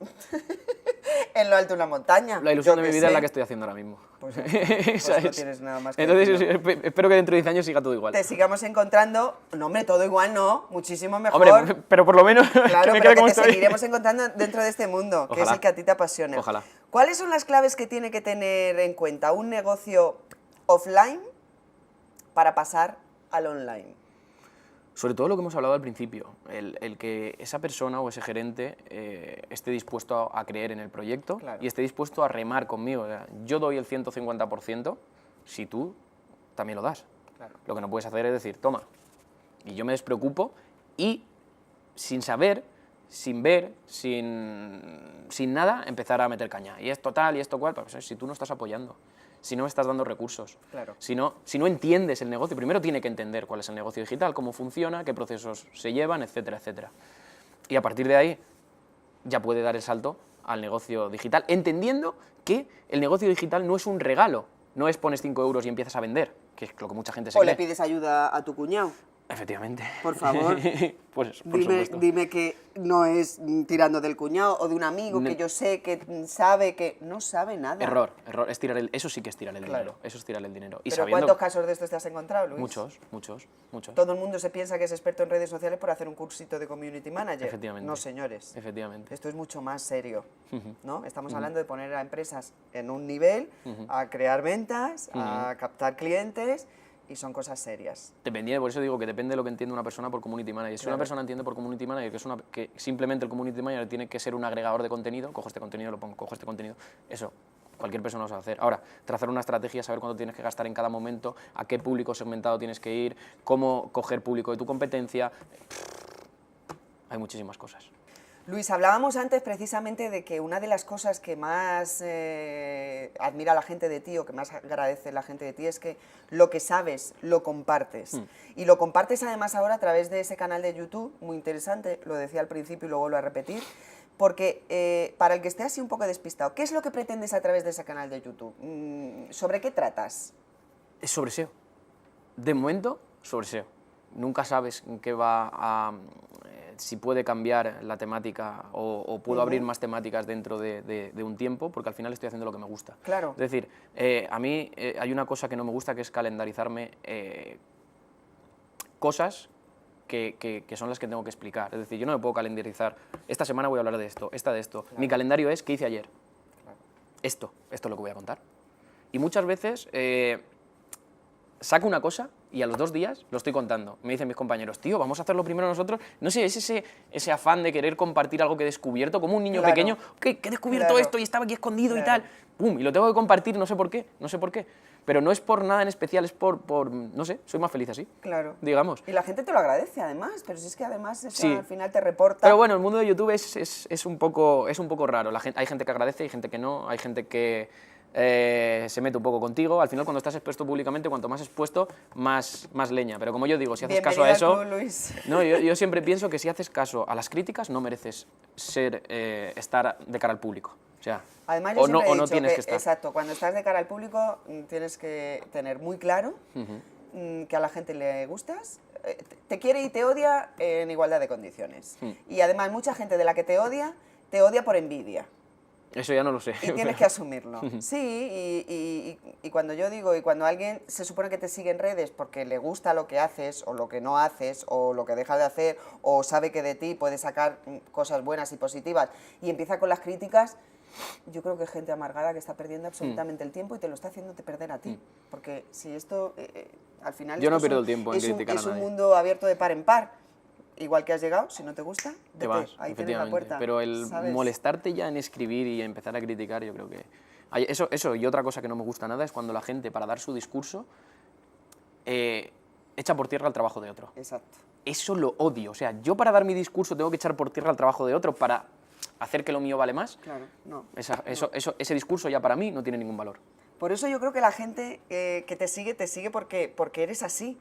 en lo alto de una montaña. La ilusión de mi vida es la que estoy haciendo ahora mismo. Pues no tienes nada más que Entonces, decir. espero que dentro de 10 años siga todo igual. Te sigamos encontrando, no hombre, todo igual no, muchísimo mejor. Hombre, pero por lo menos claro, que me pero quede como te estoy. seguiremos encontrando dentro de este mundo, que es el que a ti te apasiona. Ojalá. ¿Cuáles son las claves que tiene que tener en cuenta un negocio offline para pasar al online? Sobre todo lo que hemos hablado al principio, el que esa persona o ese gerente esté dispuesto a creer en el proyecto y esté dispuesto a remar conmigo. O sea, yo doy el 150% si tú también lo das. Claro. Lo que no puedes hacer es decir, toma, y yo me despreocupo y sin saber, sin ver, sin nada, empezar a meter caña. Y esto tal, y esto cual, pues, si tú no estás apoyando. Si no me estás dando recursos, claro. si no entiendes el negocio, primero tiene que entender cuál es el negocio digital, cómo funciona, qué procesos se llevan, etcétera, etcétera. Y a partir de ahí ya puede dar el salto al negocio digital, entendiendo que el negocio digital no es un regalo, no es pones 5 euros y empiezas a vender, que es lo que mucha gente se cree. O le pides ayuda a tu cuñado. Efectivamente. Por favor, pues, por supuesto. dime que no es tirando del cuñado o de un amigo que yo sé que sabe que no sabe nada. Error, es tirar eso sí que es tirar el dinero, eso es tirar el dinero. Y ¿Pero cuántos casos de estos te has encontrado, Luis? Muchos. Todo el mundo se piensa que es experto en redes sociales por hacer un cursito de community manager. Efectivamente. No, señores. Efectivamente. Esto es mucho más serio, ¿no? Estamos hablando de poner a empresas en un nivel, a crear ventas, a captar clientes. Y son cosas serias. Por eso digo que depende de lo que entiende una persona por community manager. Si una persona entiende por community manager que simplemente el community manager tiene que ser un agregador de contenido, cojo este contenido, lo pongo, cojo este contenido, eso cualquier persona lo sabe hacer. Ahora, trazar una estrategia, saber cuánto tienes que gastar en cada momento, a qué público segmentado tienes que ir, cómo coger público de tu competencia, hay muchísimas cosas. Luis, hablábamos antes precisamente de que una de las cosas que más admira la gente de ti o que más agradece la gente de ti es que lo que sabes lo compartes. Y lo compartes además ahora a través de ese canal de YouTube, muy interesante, lo decía al principio y lo vuelvo a repetir, porque para el que esté así un poco despistado, ¿qué es lo que pretendes a través de ese canal de YouTube? ¿Sobre qué tratas? Es sobre SEO. De momento, sobre SEO. Nunca sabes en qué va a... si puede cambiar la temática o puedo abrir más temáticas dentro de un tiempo, porque al final estoy haciendo lo que me gusta. Claro. Es decir, a mí hay una cosa que no me gusta, que es calendarizarme cosas que son las que tengo que explicar. Es decir, yo no me puedo calendarizar, esta semana voy a hablar de esto, esta de esto. Mi calendario es qué hice ayer. Esto es lo que voy a contar. Y muchas veces saco una cosa y a los 2 días lo estoy contando. Me dicen mis compañeros, tío, vamos a hacerlo primero nosotros. No sé, es ese afán de querer compartir algo que he descubierto, como un niño pequeño, que he descubierto esto y estaba aquí escondido y tal. ¡Pum! Y lo tengo que compartir, no sé por qué. Pero no es por nada en especial, es por no sé, soy más feliz así. Claro. Digamos. Y la gente te lo agradece, además, pero si es que además eso Sí. al final te reporta... Pero bueno, el mundo de YouTube es un poco raro. Hay gente que agradece, hay gente que no, hay gente que se mete un poco contigo. Al final, cuando estás expuesto públicamente, cuanto más expuesto, más leña. Pero como yo digo, si haces caso a eso... Bienvenido al club, Luis. No, yo siempre pienso que si haces caso a las críticas, no mereces estar de cara al público. O sea, Además, yo siempre he o no dicho tienes que, que estar. exacto, cuando estás de cara al público tienes que tener muy claro que a la gente le gustas, te quiere y te odia en igualdad de condiciones. Y además, mucha gente de la que te odia por envidia. Eso ya no lo sé. Y tienes que asumirlo. Sí, y cuando yo digo, y cuando alguien se supone que te sigue en redes porque le gusta lo que haces, o lo que no haces, o lo que dejas de hacer, o sabe que de ti puede sacar cosas buenas y positivas, y empieza con las críticas, yo creo que es gente amargada que está perdiendo absolutamente el tiempo y te lo está haciéndote perder a ti. Porque si esto, al final... Yo no esto pierdo el tiempo en criticar a es un nadie. mundo abierto de par en par. Igual que has llegado, si no te gusta, Te vete, vas, ahí tienes la efectivamente. puerta. Pero el ¿sabes? molestarte ya en escribir y empezar a criticar, yo creo que... Eso, y otra cosa que no me gusta nada es cuando la gente, para dar su discurso, echa por tierra el trabajo de otro. Exacto. Eso lo odio. O sea, yo para dar mi discurso tengo que echar por tierra el trabajo de otro para hacer que lo mío vale más. Claro, no. Ese discurso ya para mí no tiene ningún valor. Por eso yo creo que la gente que te sigue porque eres así.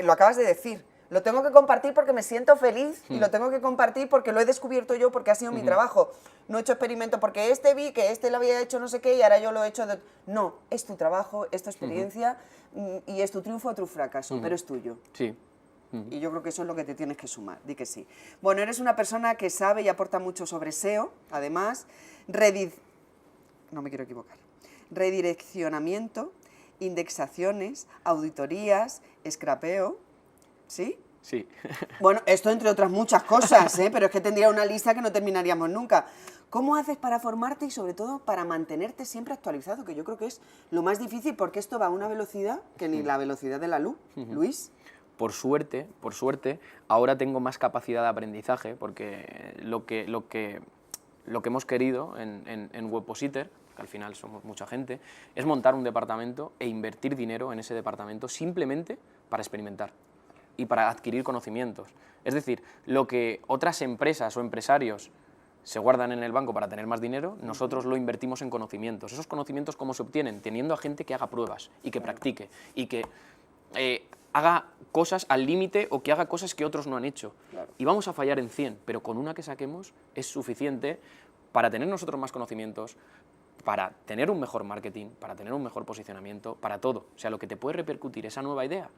Lo acabas de decir. Lo tengo que compartir porque me siento feliz y lo tengo que compartir porque lo he descubierto yo, porque ha sido mi trabajo. No he hecho experimento porque vi que lo había hecho no sé qué y ahora yo lo he hecho... No, es tu trabajo, es tu experiencia y es tu triunfo o tu fracaso, pero es tuyo. Sí. Y yo creo que eso es lo que te tienes que sumar, di que sí. Bueno, eres una persona que sabe y aporta mucho sobre SEO, además, no me quiero equivocar, redireccionamiento, indexaciones, auditorías, scrapeo, ¿sí? Sí. Bueno, esto entre otras muchas cosas, pero es que tendría una lista que no terminaríamos nunca. ¿Cómo haces para formarte y sobre todo para mantenerte siempre actualizado? Que yo creo que es lo más difícil porque esto va a una velocidad que ni la velocidad de la luz, Luis. Por suerte, ahora tengo más capacidad de aprendizaje porque lo que hemos querido en Webpositor, que al final somos mucha gente, es montar un departamento e invertir dinero en ese departamento simplemente para experimentar y para adquirir conocimientos. Es decir, lo que otras empresas o empresarios se guardan en el banco para tener más dinero, nosotros lo invertimos en conocimientos. ¿Esos conocimientos cómo se obtienen? Teniendo a gente que haga pruebas y que practique y que haga cosas al límite o que haga cosas que otros no han hecho. Claro. Y vamos a fallar en 100, pero con una que saquemos es suficiente para tener nosotros más conocimientos, para tener un mejor marketing, para tener un mejor posicionamiento, para todo. O sea, lo que te puede repercutir esa nueva idea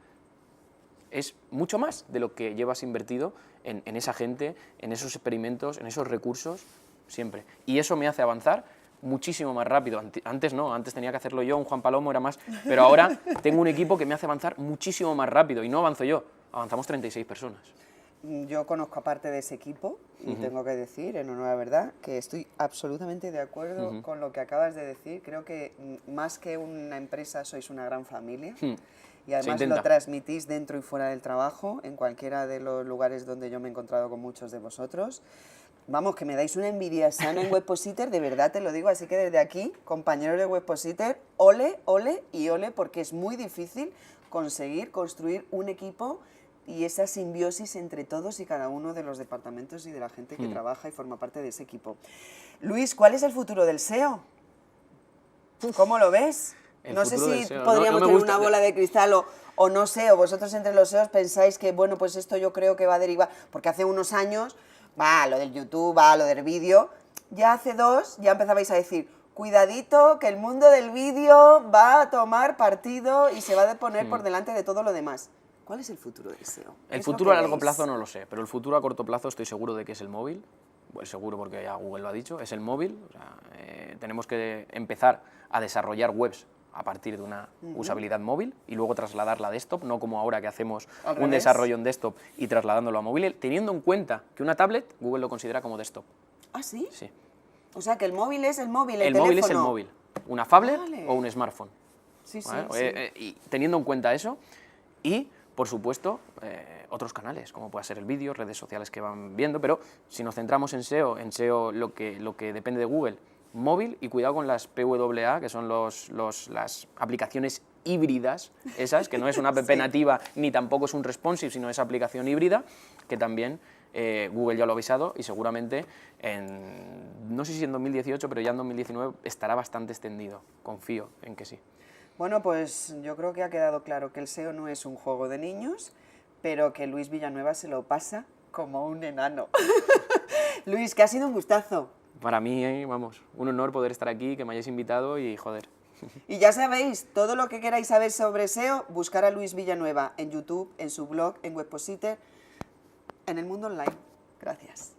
es mucho más de lo que llevas invertido en esa gente, en esos experimentos, en esos recursos, siempre. Y eso me hace avanzar muchísimo más rápido. Antes no, antes tenía que hacerlo yo, un Juan Palomo era más, pero ahora tengo un equipo que me hace avanzar muchísimo más rápido y no avanzo yo, avanzamos 36 personas. Yo conozco a parte de ese equipo y tengo que decir, en honor a la verdad, que estoy absolutamente de acuerdo con lo que acabas de decir. Creo que más que una empresa sois una gran familia y además lo transmitís dentro y fuera del trabajo, en cualquiera de los lugares donde yo me he encontrado con muchos de vosotros. Vamos, que me dais una envidia sana en Webpositor, de verdad te lo digo, así que desde aquí, compañeros de Webpositor, ole, ole y ole, porque es muy difícil conseguir construir un equipo y esa simbiosis entre todos y cada uno de los departamentos y de la gente que trabaja y forma parte de ese equipo. Luis, ¿cuál es el futuro del SEO? ¿Cómo lo ves? No sé si podríamos tener una bola de cristal o no sé, o vosotros entre los SEOs pensáis que, bueno, pues esto yo creo que va a derivar, porque hace unos años, lo del YouTube, lo del vídeo, ya hace 2 ya empezabais a decir, cuidadito que el mundo del vídeo va a tomar partido y se va a poner por delante de todo lo demás. ¿Cuál es el futuro del SEO? El futuro a largo plazo no lo sé, pero el futuro a corto plazo estoy seguro de que es el móvil. Pues seguro porque ya Google lo ha dicho, es el móvil. O sea, tenemos que empezar a desarrollar webs a partir de una usabilidad móvil y luego trasladarla a desktop, no como ahora que hacemos Al un revés. desarrollo en desktop y trasladándolo a móvil, teniendo en cuenta que una tablet Google lo considera como desktop. ¿Ah, sí? Sí. O sea, que el móvil es el móvil, el El teléfono. móvil es el móvil, una phablet Vale. o un smartphone. Sí, sí, ¿Vale? sí. Y teniendo en cuenta eso y, por supuesto, otros canales, como puede ser el vídeo, redes sociales que van viendo, pero si nos centramos en SEO lo que depende de Google, móvil, y cuidado con las PWA, que son las aplicaciones híbridas, esas, que no es una app Sí. nativa ni tampoco es un responsive, sino es aplicación híbrida, que también Google ya lo ha avisado y seguramente no sé si en 2018, pero ya en 2019 estará bastante extendido. Confío en que sí. Bueno, pues yo creo que ha quedado claro que el SEO no es un juego de niños, pero que Luis Villanueva se lo pasa como un enano. Luis, que ha sido un gustazo. Para mí, vamos, un honor poder estar aquí, que me hayáis invitado y joder. Y ya sabéis, todo lo que queráis saber sobre SEO, buscar a Luis Villanueva en YouTube, en su blog, en Webpositor, en el mundo online. Gracias.